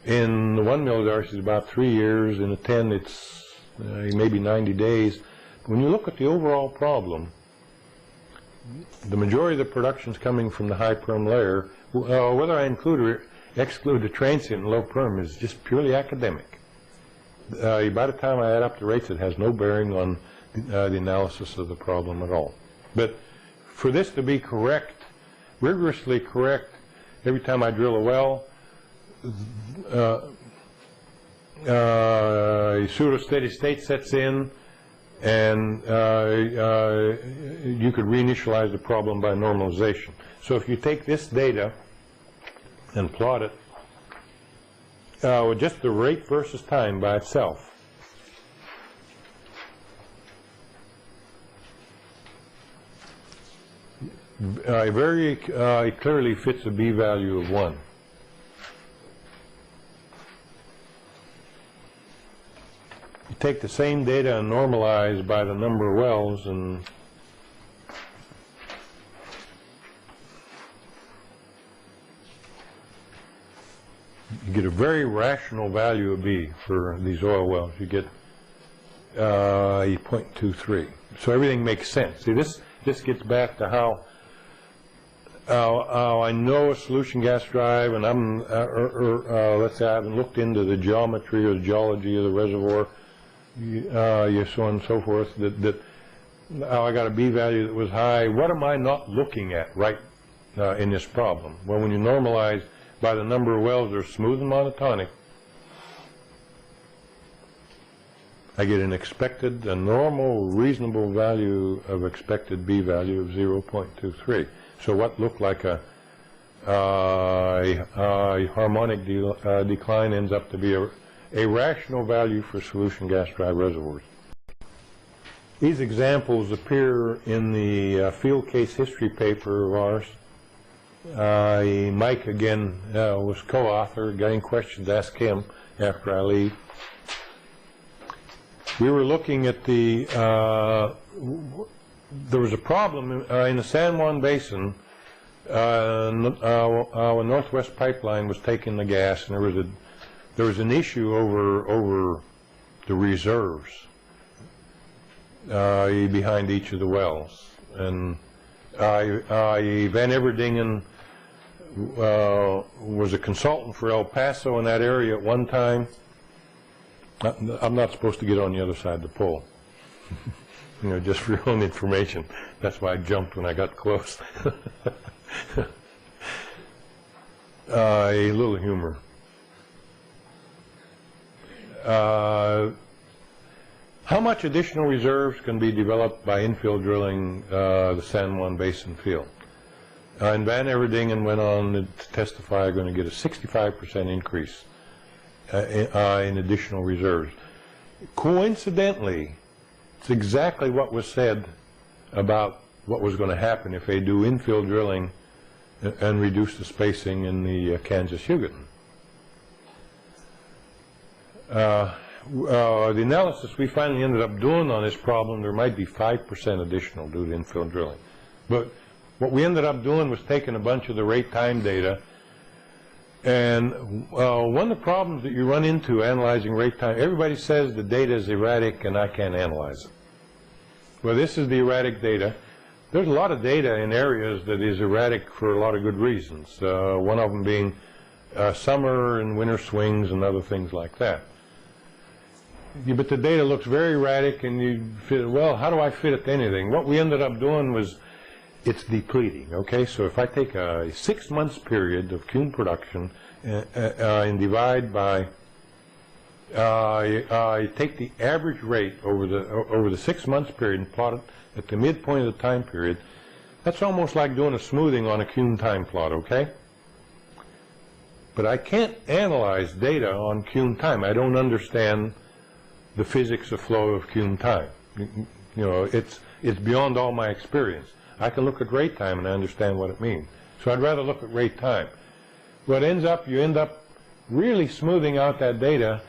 in the 1 millidarcy is about 3 years, in the 10 it's maybe 90 days. When you look at the overall problem, the majority of the production is coming from the high perm layer. Whether I include or exclude the transient and low perm is just purely academic. By the time I add up the rates, it has no bearing on the analysis of the problem at all. But for this to be correct, rigorously correct, every time I drill a well, pseudo-steady state sets in, and you could reinitialize the problem by normalization. So if you take this data and plot it with just the rate versus time by itself, very clearly fits a B value of 1. You take the same data and normalize by the number of wells, and you get a very rational value of B for these oil wells. You get 0.23. So everything makes sense. See, this gets back to how I know a solution gas drive, and I'm let's say I haven't looked into the geometry or the geology of the reservoir, so on and so forth. That I got a B value that was high. What am I not looking at right in this problem? Well, when you normalize by the number of wells that are smooth and monotonic, I get an expected, a normal, reasonable value of expected B value of 0.23. So what looked like a harmonic decline ends up to be a rational value for solution gas drive reservoirs. These examples appear in the field case history paper of ours. Mike, again, was co-author. Got any questions, ask him after I leave. We were looking at the, there was a problem in the San Juan Basin. Our Northwest Pipeline was taking the gas, and there was an issue over the reserves behind each of the wells. And Van Everdingen was a consultant for El Paso in that area at one time. I'm not supposed to get on the other side of the pole, you know, just for your own information. That's why I jumped when I got close. A little humor. How much additional reserves can be developed by infill drilling the San Juan Basin field? And Van Everdingen went on to testify going to get a 65% increase in additional reserves. Coincidentally, it's exactly what was said about what was going to happen if they do infill drilling and reduce the spacing in the Kansas Hugoton. The analysis we finally ended up doing on this problem, there might be 5% additional due to infill drilling. But what we ended up doing was taking a bunch of the rate time data, and one of the problems that you run into analyzing rate time, everybody says the data is erratic and I can't analyze it. Well, this is the erratic data. There's a lot of data in areas that is erratic for a lot of good reasons, one of them being summer and winter swings and other things like that. but the data looks very erratic, and you fit, well, how do I fit it to anything? What we ended up doing was, it's depleting, okay? So if I take a 6 months period of cume production and divide by, I take the average rate over the 6 months period and plot it at the midpoint of the time period, that's almost like doing a smoothing on a cume time plot, okay? But I can't analyze data on cume time. I don't understand the physics of flow of cume time. You know, it's beyond all my experience. I can look at rate time and I understand what it means. So I'd rather look at rate time. What ends up, you end up really smoothing out that data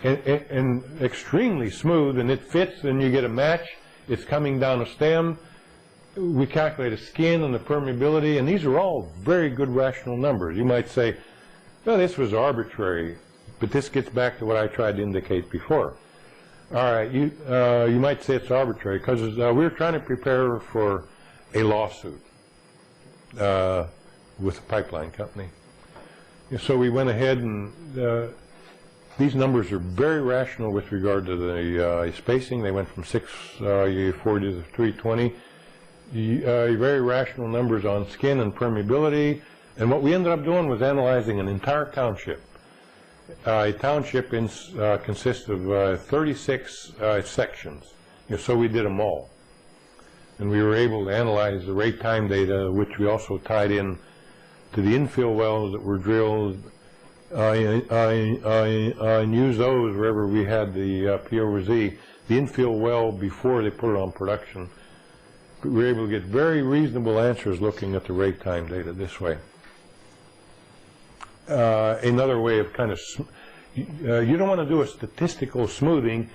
and extremely smooth, and it fits, and you get a match. It's coming down a stem. We calculate a skin and the permeability, and these are all very good rational numbers. You might say, well, this was arbitrary, but this gets back to what I tried to indicate before. All right, you might say it's arbitrary because we were trying to prepare for a lawsuit with a pipeline company. So we went ahead, and these numbers are very rational with regard to the spacing. They went from 640 to 320. Very rational numbers on skin and permeability. And what we ended up doing was analyzing an entire township. A township consists of 36 sections. So we did them all. And we were able to analyze the rate time data, which we also tied in to the infill wells that were drilled, and use those wherever we had the P over Z. The infill well before they put it on production. We were able to get very reasonable answers looking at the rate time data this way. Another way of kind of, you don't want to do a statistical smoothing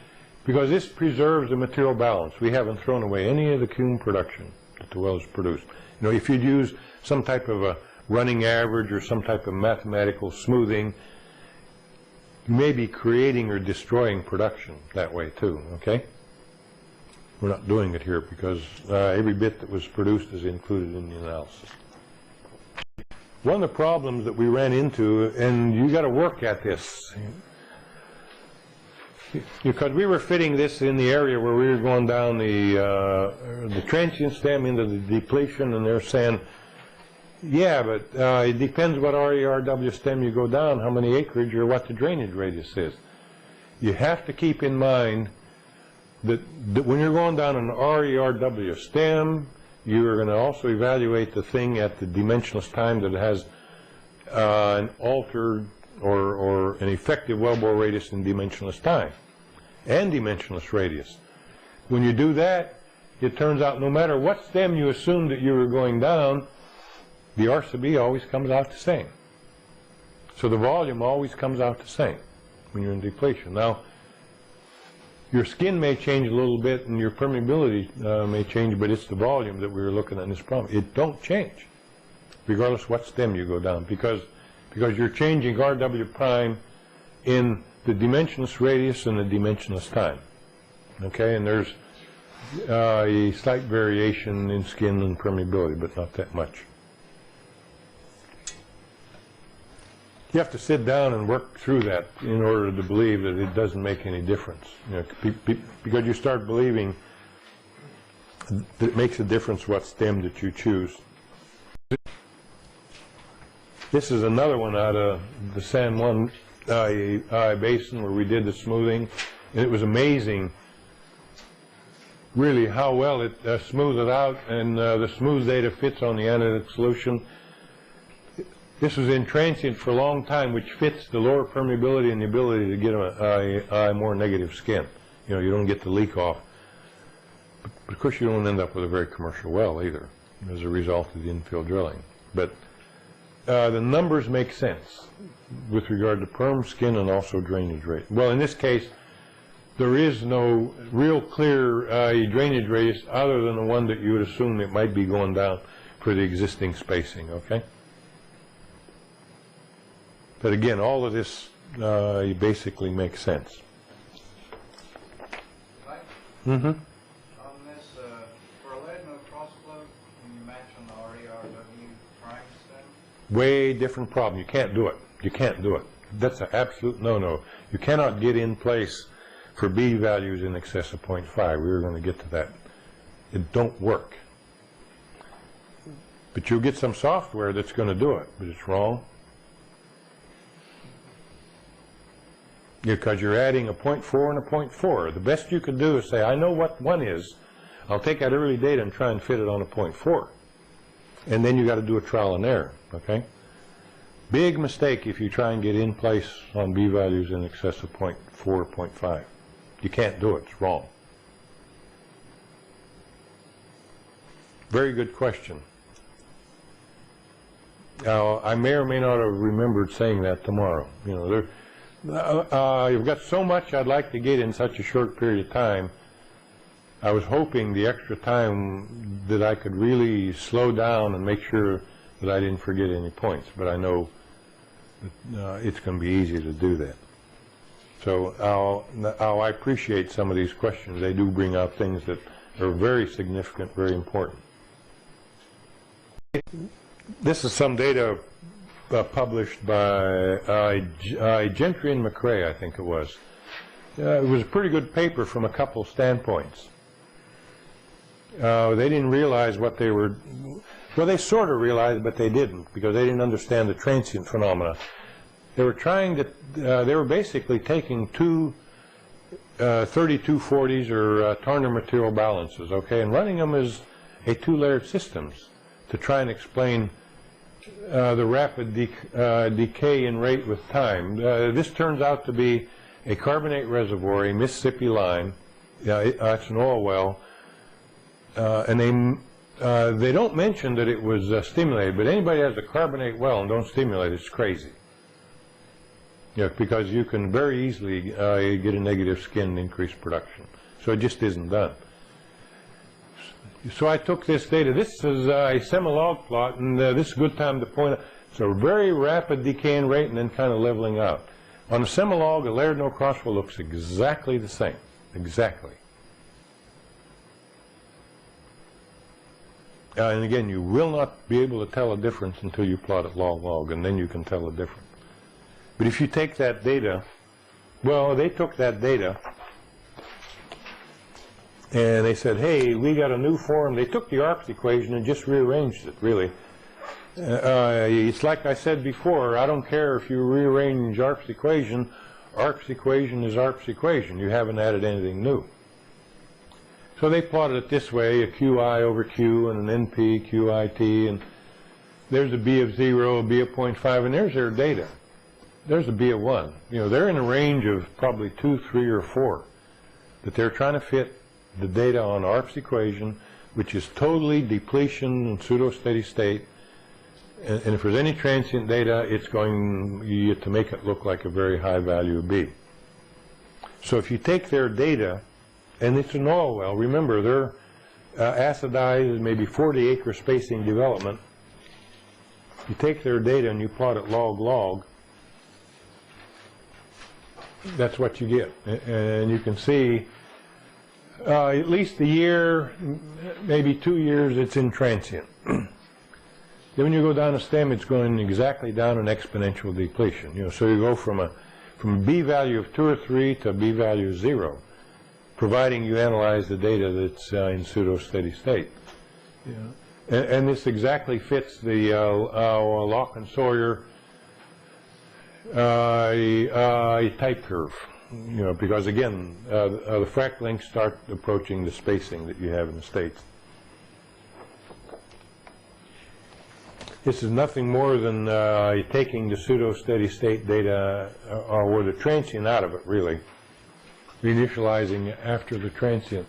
because this preserves the material balance. We haven't thrown away any of the cume production that the wells produced. You know, if you'd use some type of a running average or some type of mathematical smoothing, you may be creating or destroying production that way too, okay? We're not doing it here because every bit that was produced is included in the analysis. One of the problems that we ran into, and you got to work at this, because we were fitting this in the area where we were going down the transient stem into the depletion, and they're saying, yeah, but it depends what RERW stem you go down, how many acreage, or what the drainage radius is. You have to keep in mind that when you're going down an RERW stem, you're going to also evaluate the thing at the dimensionless time that has an altered or an effective wellbore radius in dimensionless time and dimensionless radius. When you do that, it turns out no matter what stem you assumed that you were going down, the R sub E always comes out the same. So the volume always comes out the same when you're in depletion. Now, your skin may change a little bit and your permeability may change, but it's the volume that we were looking at in this problem. It don't change, regardless what stem you go down, because you're changing RW prime in the dimensionless radius and the dimensionless time. Okay, and there's a slight variation in skin and permeability, but not that much. You have to sit down and work through that in order to believe that it doesn't make any difference. You know, because you start believing that it makes a difference what stem that you choose. This is another one out of the San Juan Basin where we did the smoothing. And it was amazing, really, how well it smoothed it out, and the smooth data fits on the analytic solution. This was in transient for a long time, which fits the lower permeability and the ability to get a more negative skin. You know, you don't get the leak off. But of course, you don't end up with a very commercial well either as a result of the infill drilling. But the numbers make sense with regard to perm, skin, and also drainage rate. Well, in this case, there is no real clear drainage radius other than the one that you would assume it might be going down for the existing spacing, okay? But again, all of this basically makes sense. Mm-hmm. On this, for a lead no cross flow, when you match on the RERW prime stem? Way different problem. You can't do it. You can't do it. That's an absolute no-no. You cannot get in place for B values in excess of 0.5. We were going to get to that. It don't work. But you'll get some software that's going to do it, but it's wrong. Because you're adding a 0.4 and a 0.4. The best you could do is say, I know what 1 is. I'll take that early data and try and fit it on a 0.4. And then you got to do a trial and error, okay? Big mistake if you try and get in place on B values in excess of 0.4 or 0.5. You can't do it. It's wrong. Very good question. Now, I may or may not have remembered saying that tomorrow. You know, you've got so much I'd like to get in such a short period of time. I was hoping the extra time that I could really slow down and make sure that I didn't forget any points, but I know that, it's going to be easy to do that. So I appreciate some of these questions. They do bring out things that are very significant, very important. This is some data published by Gentry and McRae, I think it was. It was a pretty good paper from a couple standpoints. They didn't realize what they were, well, they sort of realized, but they didn't, because they didn't understand the transient phenomena. They were trying to, they were basically taking two 3240s or Turner material balances, okay, and running them as a two-layered systems to try and explain the rapid decay in rate with time. This turns out to be a carbonate reservoir, a Mississippi line. It's an oil well. And they don't mention that it was stimulated, but anybody has a carbonate well and don't stimulate, it's crazy. Yeah, because you can very easily get a negative skin and increase production. So it just isn't done. So I took this data. This is a Semilog plot, and this is a good time to point out. So a very rapid decaying rate and then kind of leveling out. On a Semilog, a layered no crossflow looks exactly the same. Exactly. And again, you will not be able to tell a difference until you plot it log-log, and then you can tell a difference. But if you take that data, well, they took that data, and they said, hey, we got a new form. They took the ARPS equation and just rearranged it, really. It's like I said before, I don't care if you rearrange ARPS equation is ARPS equation. You haven't added anything new. So they plotted it this way, a QI over Q and an NP, QIT, and there's a B of 0, a B of 0.5, and there's their data. There's a B of 1. You know, they're in a range of probably 2, 3, or 4. But they're trying to fit the data on ARPS equation, which is totally depletion and pseudo-steady state. And if there's any transient data, it's going to make it look like a very high value B. So if you take their data, and it's an oil well, remember, they're acidized, maybe 40-acre spacing development. You take their data and you plot it log-log, that's what you get. And you can see at least a year, maybe 2 years, it's in transient. Then when you go down a stem, it's going exactly down an exponential depletion. You know, so you go from a B value of 2 or 3 to a B value of 0, providing you analyze the data that's in pseudo-steady state. Yeah. And this exactly fits the Locke and Sawyer type curve, you know, because again, the frac lengths start approaching the spacing that you have in the States. This is nothing more than taking the pseudo-steady state data, or the transient out of it, really, reinitializing after the transient.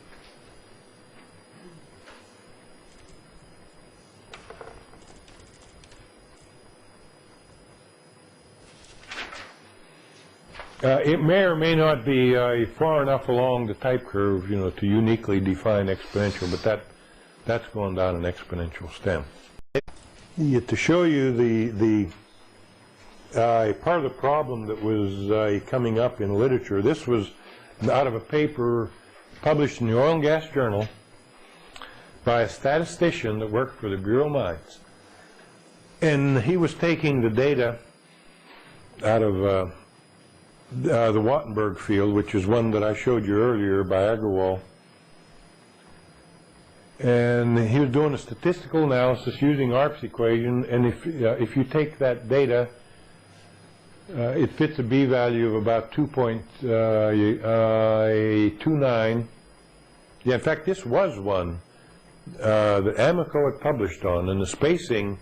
It may or may not be far enough along the type curve, you know, to uniquely define exponential, but that's going down an exponential stem. To show you the part of the problem that was coming up in literature, this was out of a paper published in the Oil and Gas Journal by a statistician that worked for the Bureau of Mines. And he was taking the data out of the Wattenberg field, which is one that I showed you earlier by Agarwal. And he was doing a statistical analysis using ARP's equation, and if you take that data, it fits a b-value of about 2.29. Yeah, in fact, this was one that Amico had published on, and the spacing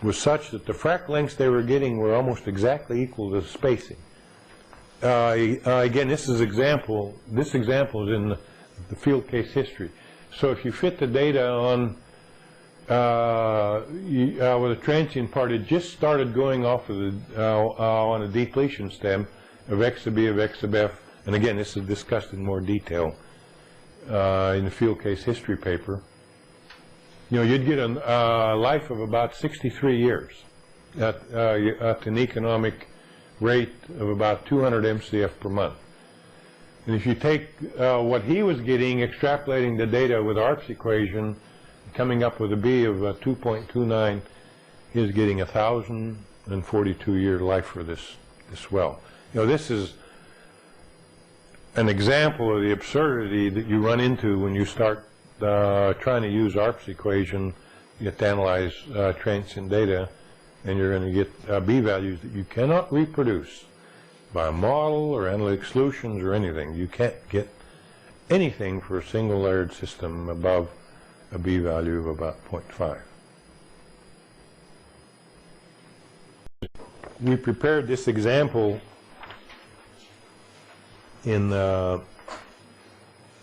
was such that the frac lengths they were getting were almost exactly equal to the spacing. Again, this example is in the field case history. So if you fit the data on with a transient part, it just started going off of the on a depletion stem of X sub B of X sub F, and again, this is discussed in more detail in the field case history paper. You know, you'd get a life of about 63 years at an economic rate of about 200 MCF per month. And if you take what he was getting, extrapolating the data with ARP's equation, coming up with a B of 2.29, he was getting 1,042-year life for this well. You know, this is an example of the absurdity that you run into when you start trying to use ARP's equation. You have to analyze transient data, and you're going to get B values that you cannot reproduce by a model or analytic solutions or anything. You can't get anything for a single layered system above a B value of about 0.5. We prepared this example in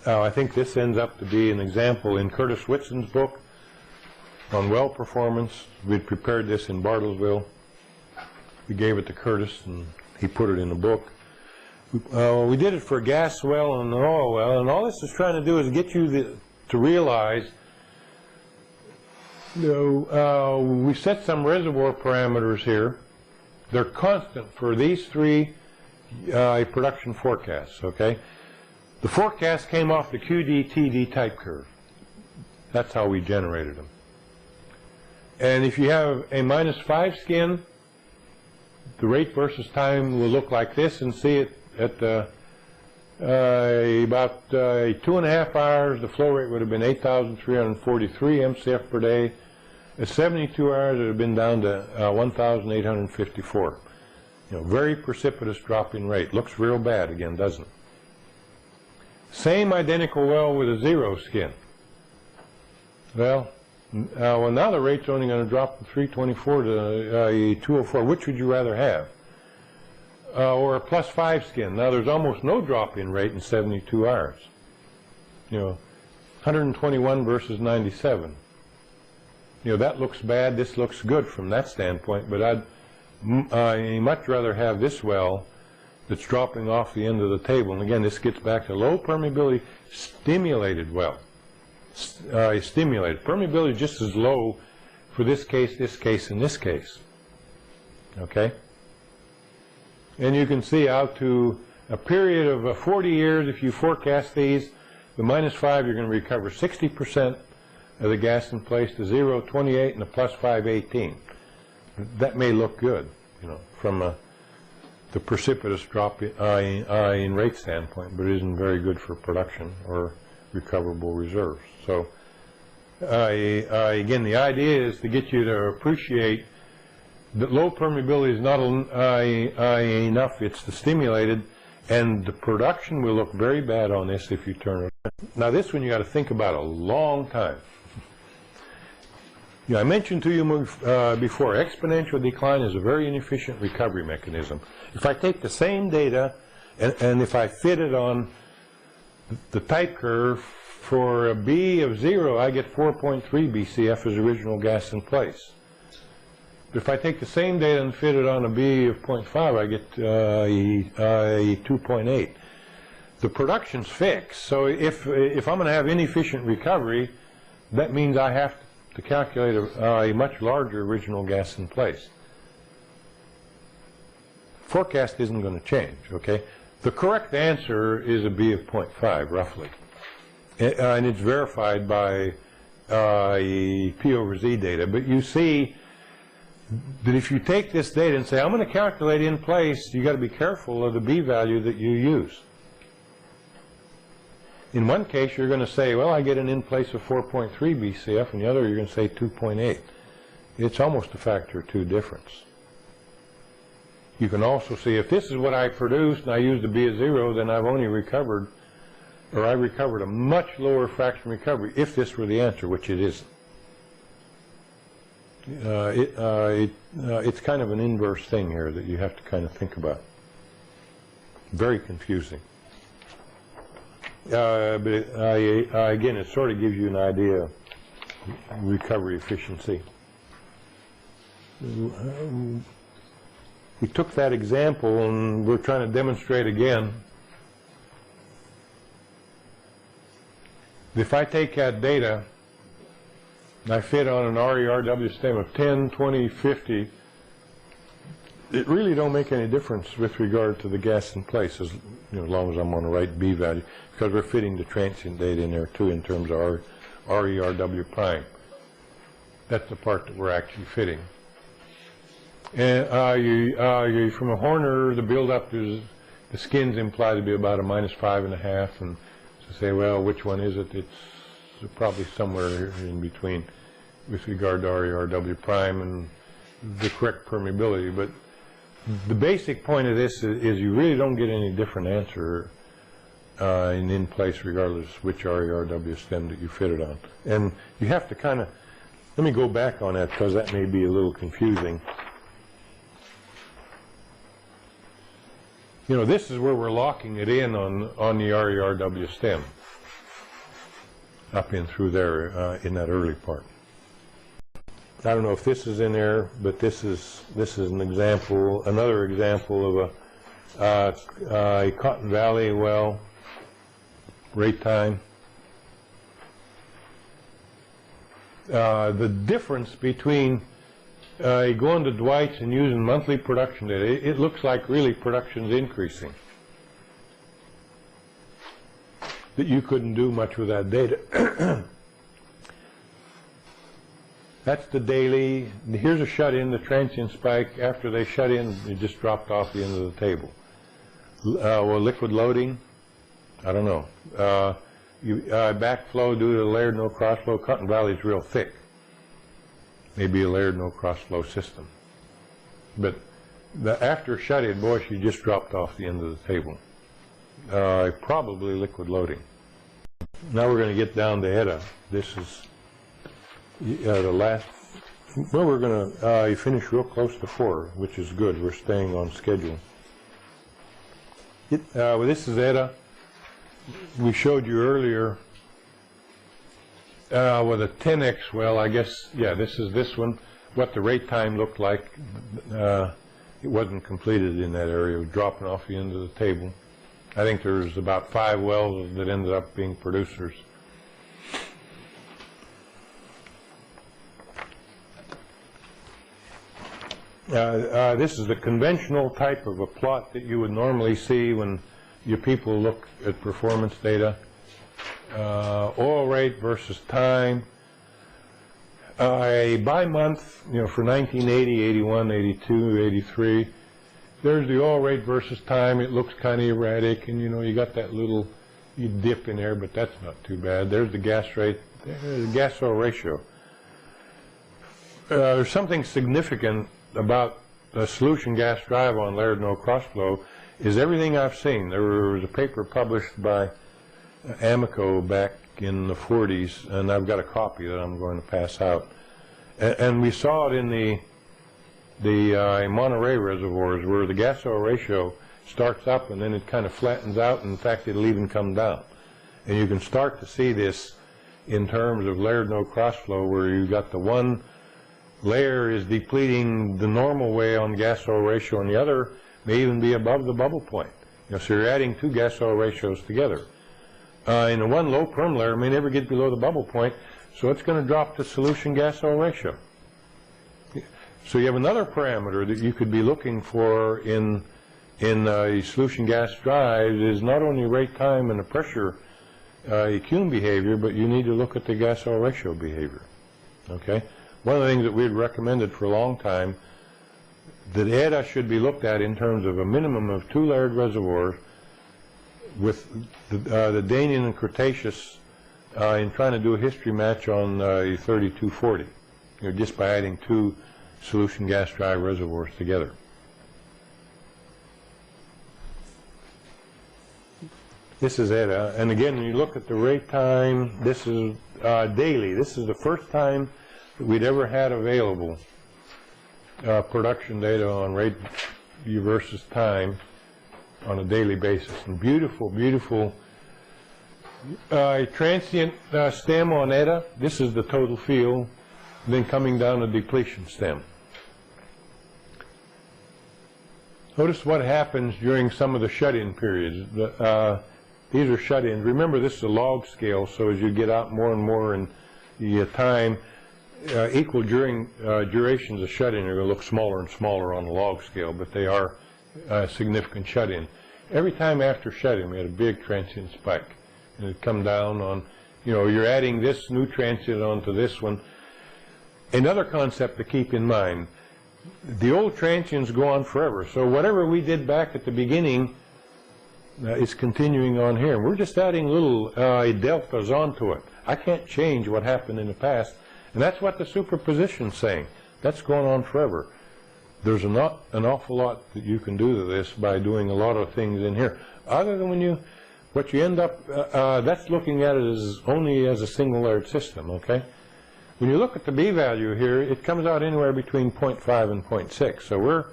I think this ends up to be an example in Curtis Whitson's book on well performance. We'd prepared this in Bartlesville. We gave it to Curtis, and he put it in the book. We did it for a gas well and an oil well, and all this is trying to do is get you to realize, we set some reservoir parameters here. They're constant for these three production forecasts, okay? The forecast came off the QD-TD type curve. That's how we generated them. And if you have a -5 skin, the rate versus time will look like this, and see it at about 2.5 hours, the flow rate would have been 8,343 MCF per day. At 72 hours, it would have been down to 1,854. You know, very precipitous drop in rate. Looks real bad again, doesn't it? Same identical well with a 0 skin. Well, now the rate's only going to drop from 324 to 204. Which would you rather have? Or a +5 skin. Now there's almost no drop in rate in 72 hours. You know, 121 versus 97. You know, that looks bad. This looks good from that standpoint, but I'd much rather have this well that's dropping off the end of the table. And again, this gets back to low permeability stimulated well. Stimulated. Permeability just as low for this case, and this case. Okay? And you can see out to a period of 40 years, if you forecast these, the -5, you're going to recover 60% of the gas in place, the 0, 28, and the +5, 18. That may look good, you know, from the precipitous drop in rate standpoint, but it isn't very good for production or recoverable reserves. So again, the idea is to get you to appreciate that low permeability is not enough. It's the stimulated, and the production will look very bad on this if you turn it on. Now this one you got to think about a long time. I mentioned to you before, exponential decline is a very inefficient recovery mechanism. If I take the same data and if I fit it on the type curve for a B of 0, I get 4.3 BCF as original gas in place. But if I take the same data and fit it on a B of 0.5, I get 2.8. The production's fixed, so if I'm going to have inefficient recovery, that means I have to calculate a much larger original gas in place. Forecast isn't going to change, okay? The correct answer is a B of 0.5, roughly. And it's verified by P over Z data. But you see that if you take this data and say, I'm going to calculate in place, you got to be careful of the B value that you use. In one case, you're going to say, well, I get an in place of 4.3 BCF, and the other, you're going to say 2.8. It's almost a factor of 2 difference. You can also see if this is what I produced and I used a B of 0, then I've only recovered, or I recovered a much lower fraction recovery if this were the answer, which it isn't. It's kind of an inverse thing here that you have to kind of think about. Very confusing. But again, it sort of gives you an idea of recovery efficiency. We took that example and we're trying to demonstrate again. If I take that data and I fit on an RERW stem of 10, 20, 50, it really don't make any difference with regard to the gas in place, as long as I'm on the right B value, because we're fitting the transient data in there too in terms of RERW prime. That's the part that we're actually fitting. And from a Horner, the buildup is, the skins imply to be about a -5.5, and to say, well, which one is it? It's probably somewhere in between with regard to RERW prime and the correct permeability. But the basic point of this is you really don't get any different answer in place regardless which RERW stem that you fit it on. And you have to kind of, let me go back on that because that may be a little confusing. This is where we're locking it in on the RERW stem, up in through there in that early part. I don't know if this is in there, but this is an example, another example of a Cotton Valley well rate time. The difference between going to Dwight's and using monthly production data, it looks like really production's increasing. That you couldn't do much with that data. That's the daily. Here's a shut-in, the transient spike. After they shut in, it just dropped off the end of the table. Well, liquid loading, I don't know. Backflow due to the layered no crossflow. Cotton Valley is real thick. Maybe a layered no crossflow system. But after shut-in, boy, she just dropped off the end of the table. Probably liquid loading. Now we're going to get down to ETA. This is the last. Well, we're going to finish real close to 4, which is good. We're staying on schedule. Well, this is ETA. We showed you earlier with a 10x well, I guess, yeah, this is this one, what the rate time looked like. It wasn't completed in that area. It was dropping off the end of the table. I think there's about 5 wells that ended up being producers. This is the conventional type of a plot that you would normally see when your people look at performance data. Oil rate versus time. By month, for 1980, 81, 82, 83, there's the oil rate versus time. It looks kind of erratic, and you got that little dip in there, but that's not too bad. There's the gas rate, the gas-oil ratio. There's something significant about the solution gas drive on layered no crossflow is everything I've seen. There was a paper published by Amoco back in the 40s, and I've got a copy that I'm going to pass out. And we saw it in the Monterey reservoirs where the gas-oil ratio starts up and then it kind of flattens out, and in fact it'll even come down. And you can start to see this in terms of layered no crossflow where you got the one layer is depleting the normal way on gas-oil ratio, and the other may even be above the bubble point. So you're adding 2 gas-oil ratios together. And the one low perm layer may never get below the bubble point, so it's going to drop the solution gas-oil ratio. So you have another parameter that you could be looking for in a solution gas drive is not only rate time and the pressure EQ behavior, but you need to look at the gas-oil ratio behavior. Okay? one of the things that we had recommended for a long time, that EDA should be looked at in terms of a minimum of 2 layered reservoirs with the Danian and Cretaceous in trying to do a history match on 3240, just by adding 2 solution gas dry reservoirs together. This is EDA, and again, when you look at the rate time, this is daily. This is the first time that we'd ever had available production data on rate versus time on a daily basis. And beautiful, beautiful transient stem on EDA. This is the total field, then coming down a depletion stem. Notice what happens during some of the shut-in periods. These are shut-ins. Remember, this is a log scale, so as you get out more and more in the time, equal durations of shut-in are going to look smaller and smaller on the log scale, but they are significant shut-in. Every time after shut-in, we had a big transient spike, and it'd come down on, you're adding this new transient onto this one. Another concept to keep in mind, the old transients go on forever, so whatever we did back at the beginning is continuing on here. We're just adding little deltas onto it. I can't change what happened in the past, and that's what the superposition's saying. That's going on forever. There's an awful lot that you can do to this by doing a lot of things in here. Other than what you end up, that's looking at it as only as a single layered system, okay? When you look at the B value here, it comes out anywhere between 0.5 and 0.6. So we're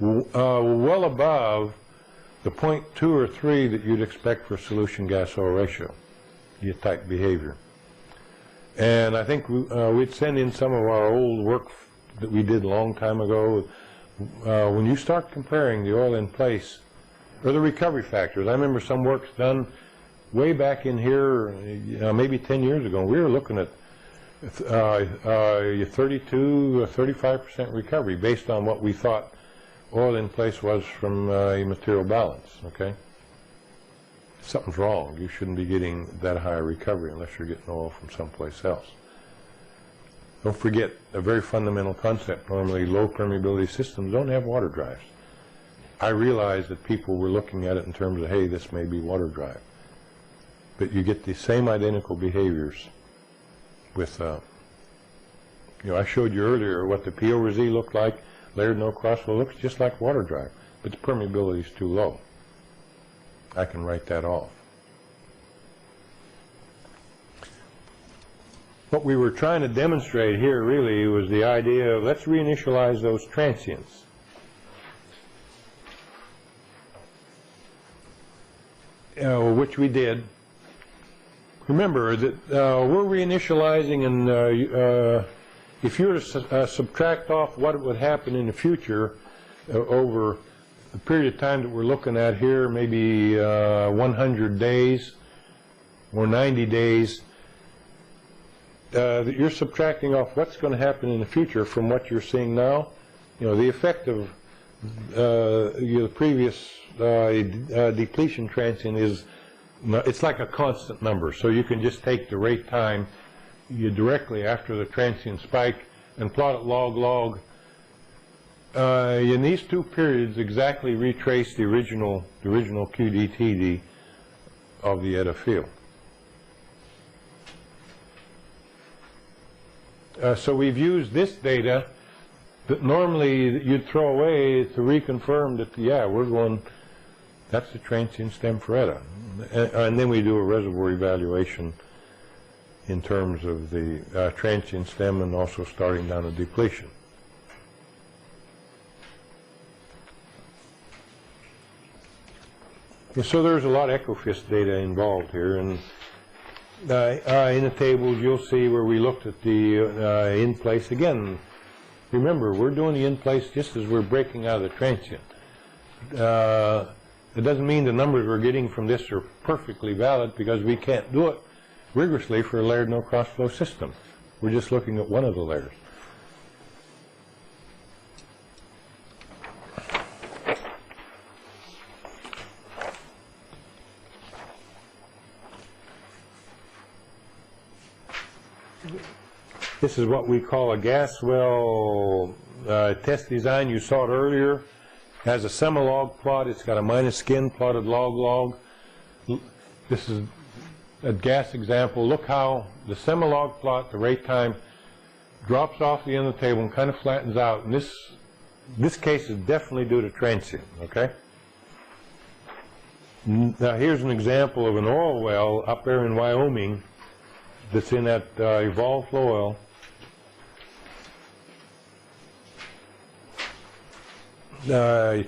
well above the 0.2 or 3 that you'd expect for solution gas oil ratio, the type behavior. And I think we'd send in some of our old work that we did a long time ago. When you start comparing the oil in place, or the recovery factors, I remember some work's done way back in here, maybe 10 years ago. We were looking at 32 or 35% recovery based on what we thought oil in place was from a material balance, okay? Something's wrong. You shouldn't be getting that high a recovery unless you're getting oil from someplace else. Don't forget a very fundamental concept. Normally low permeability systems don't have water drives. I realize that people were looking at it in terms of, hey, this may be water drive. But you get the same identical behaviors with, I showed you earlier what the P over Z looked like. Layered no crossflow looks just like water drive, but the permeability is too low. I can write that off. What we were trying to demonstrate here really was the idea of let's reinitialize those transients. Which we did. Remember that we're reinitializing, and if you were to subtract off what would happen in the future over the period of time that we're looking at here, maybe 100 days or 90 days, that you're subtracting off what's going to happen in the future from what you're seeing now. The effect of the previous depletion transient is, it's like a constant number. So you can just take the rate time directly after the transient spike and plot it log. In these two periods, exactly retrace the original QDTD of the EDA field. So we've used this data that normally you'd throw away to reconfirm that, yeah, that's the transient stem for EDA. And then we do a reservoir evaluation in terms of the transient stem and also starting down a depletion. So there's a lot of Ecofist data involved here, and in the tables you'll see where we looked at the in-place. Again, remember, we're doing the in-place just as we're breaking out of the transient. It doesn't mean the numbers we're getting from this are perfectly valid, because we can't do it rigorously for a layered no crossflow system. We're just looking at one of the layers. This is what we call a gas well test design. You saw it earlier. Has a Semilog plot. It's got a minus skin plotted log-log. This is a gas example. Look how the Semilog plot, the rate time, drops off the end of the table and kind of flattens out. And this case is definitely due to transient, okay? Now here's an example of an oil well up there in Wyoming that's in that evolved flow oil.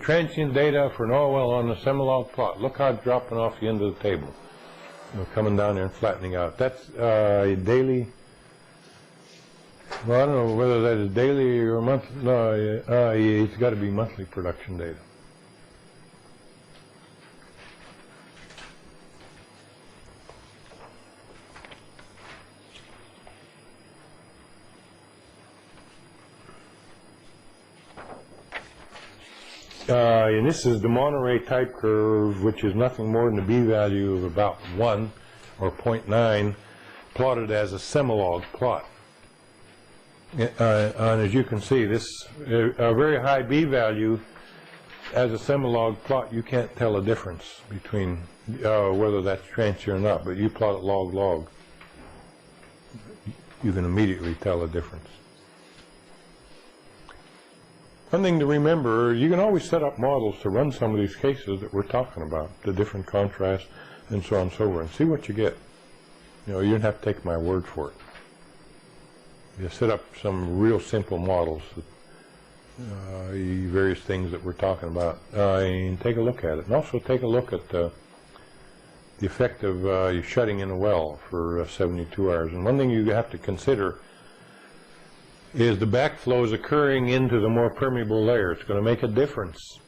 Transient data for an oil well on the Semilog plot. Look how it's dropping off the end of the table. Coming down there and flattening out. That's daily. Well, I don't know whether that is daily or monthly. No, it's got to be monthly production data. And this is the Monterey type curve, which is nothing more than the b-value of about 1 or 0.9 plotted as a Semilog plot. And as you can see, this a very high b-value as a Semilog plot, you can't tell a difference between whether that's transient or not, but you plot it log-log, you can immediately tell a difference. One thing to remember, you can always set up models to run some of these cases that we're talking about, the different contrasts and so on and so forth, and see what you get. You know, you don't have to take my word for it. You set up some real simple models, various things that we're talking about, and take a look at it. And also take a look at the effect of shutting in a well for 72 hours. And one thing you have to consider is the backflow is occurring into the more permeable layer. It's going to make a difference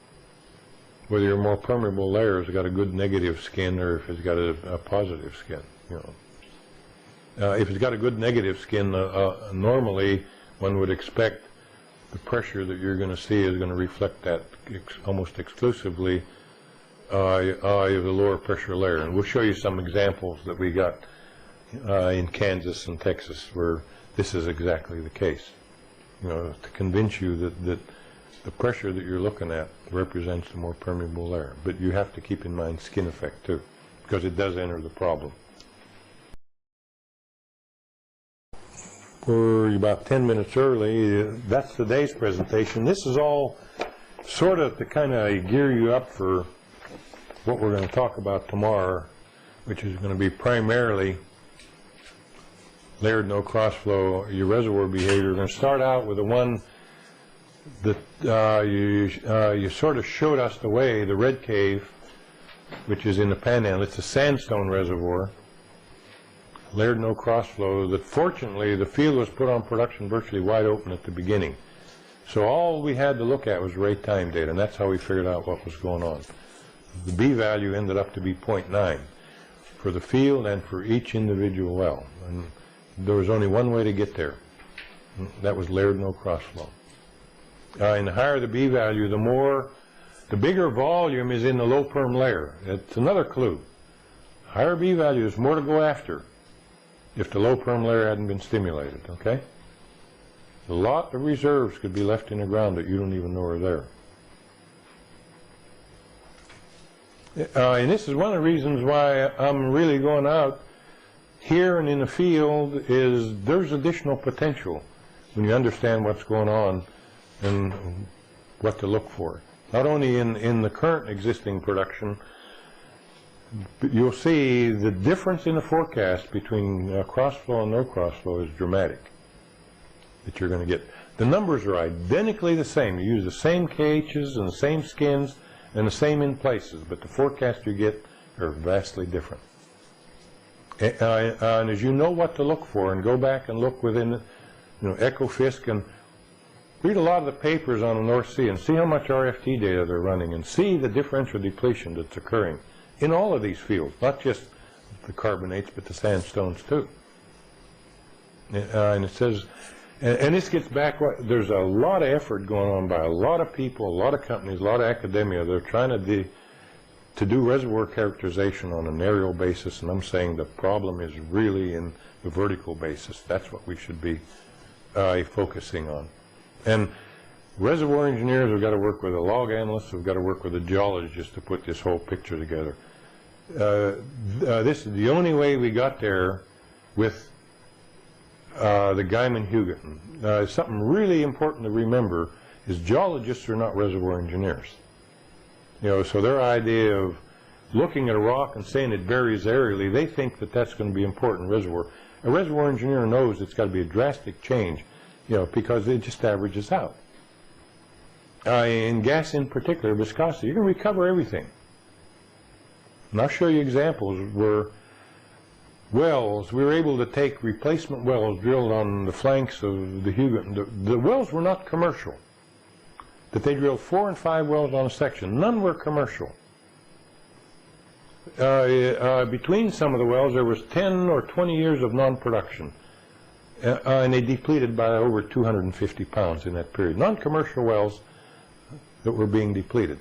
whether your more permeable layer has got a good negative skin or if it's got a positive skin. You know, if it's got a good negative skin, normally one would expect the pressure that you're going to see is going to reflect that almost exclusively of the lower pressure layer. And we'll show you some examples that we got in Kansas and Texas where this is exactly the case, you know, to convince you that the pressure that you're looking at represents the more permeable layer. But you have to keep in mind skin effect too, because it does enter the problem. We're about 10 minutes early. That's today's presentation. This is all sort of to kind of gear you up for what we're going to talk about tomorrow, which is going to be primarily layered no crossflow, your reservoir behavior. We're going to start out with the one that you sort of showed us the way, the red cave, which is in the Panhandle. It's a sandstone reservoir, layered no crossflow, that fortunately the field was put on production virtually wide open at the beginning. So all we had to look at was rate time data, and that's how we figured out what was going on. The B value ended up to be 0.9 for the field and for each individual well. And there was only one way to get there. That was layered no crossflow. And the higher the B value, the bigger volume is in the low perm layer. It's another clue. Higher B value is more to go after if the low perm layer hadn't been stimulated, okay? A lot of reserves could be left in the ground that you don't even know are there. And this is one of the reasons why I'm really going out here and in the field, is there's additional potential when you understand what's going on and what to look for. Not only in the current existing production, but you'll see the difference in the forecast between crossflow and no crossflow is dramatic that you're going to get. The numbers are identically the same. You use the same KHs and the same skins and the same in places, but the forecast you get are vastly different. And as you know what to look for, and go back and look within, EcoFisk, and read a lot of the papers on the North Sea and see how much RFT data they're running, and see the differential depletion that's occurring in all of these fields, not just the carbonates, but the sandstones too. And it says, and this gets back, there's a lot of effort going on by a lot of people, a lot of companies, a lot of academia. They're trying to do reservoir characterization on an aerial basis, and I'm saying the problem is really in the vertical basis. That's what we should be focusing on. And reservoir engineers have got to work with the log analysts, have got to work with the geologists to put this whole picture together. This is the only way we got there with the Guyman-Hugoton. Something really important to remember is geologists are not reservoir engineers. So their idea of looking at a rock and saying it varies aerially, they think that that's going to be important in reservoir. A reservoir engineer knows it's got to be a drastic change, because it just averages out. In gas in particular, viscosity, you can recover everything. And I'll show you examples where wells, we were able to take replacement wells drilled on the flanks of the Hugoton. The wells were not commercial. That they drilled 4 and 5 wells on a section. None were commercial. Between some of the wells, there was 10 or 20 years of non-production. And they depleted by over 250 pounds in that period. Non-commercial wells that were being depleted.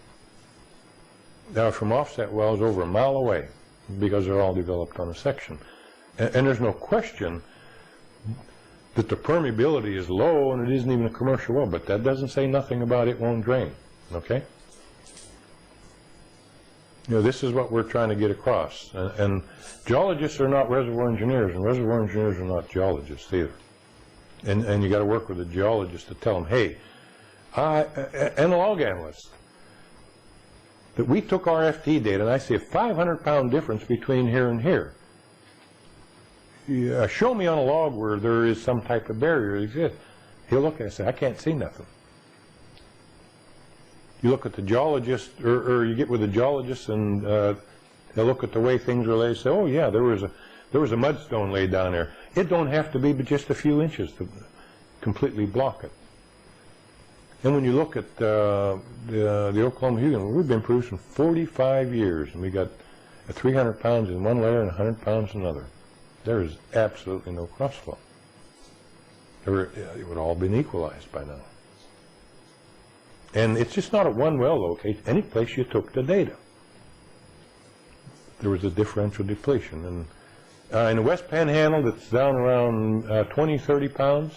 Now, from offset wells over a mile away, because they're all developed on a section. And there's no question that the permeability is low and it isn't even a commercial well, but that doesn't say nothing about it won't drain, okay? This is what we're trying to get across. And geologists are not reservoir engineers, and reservoir engineers are not geologists either. And you got to work with a geologist to tell them, hey, and a log analyst, that we took our FT data and I see a 500-pound difference between here and here. Show me on a log where there is some type of barrier that exists. He'll look at it and say, I can't see nothing. You look at the geologist, or you get with the geologist and they'll look at the way things are laid and say, oh yeah, there was a mudstone laid down there. It don't have to be but just a few inches to completely block it. And when you look at the Oklahoma Hugoton, we've been producing 45 years, and we got 300 pounds in one layer and 100 pounds in another. There is absolutely no crossflow. It would all been equalized by now. And it's just not at one well location. Any place you took the data, there was a differential depletion. And in the West Panhandle, that's down around 20, 30 pounds,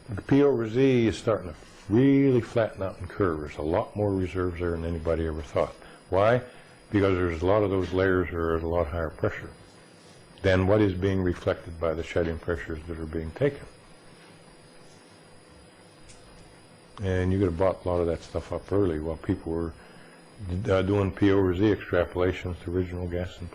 the P over Z is starting to really flatten out and curve. There's a lot more reserves there than anybody ever thought. Why? Because there's a lot of those layers are at a lot higher pressure than what is being reflected by the shedding pressures that are being taken. And you could have bought a lot of that stuff up early while people were doing P over Z extrapolations to original gas and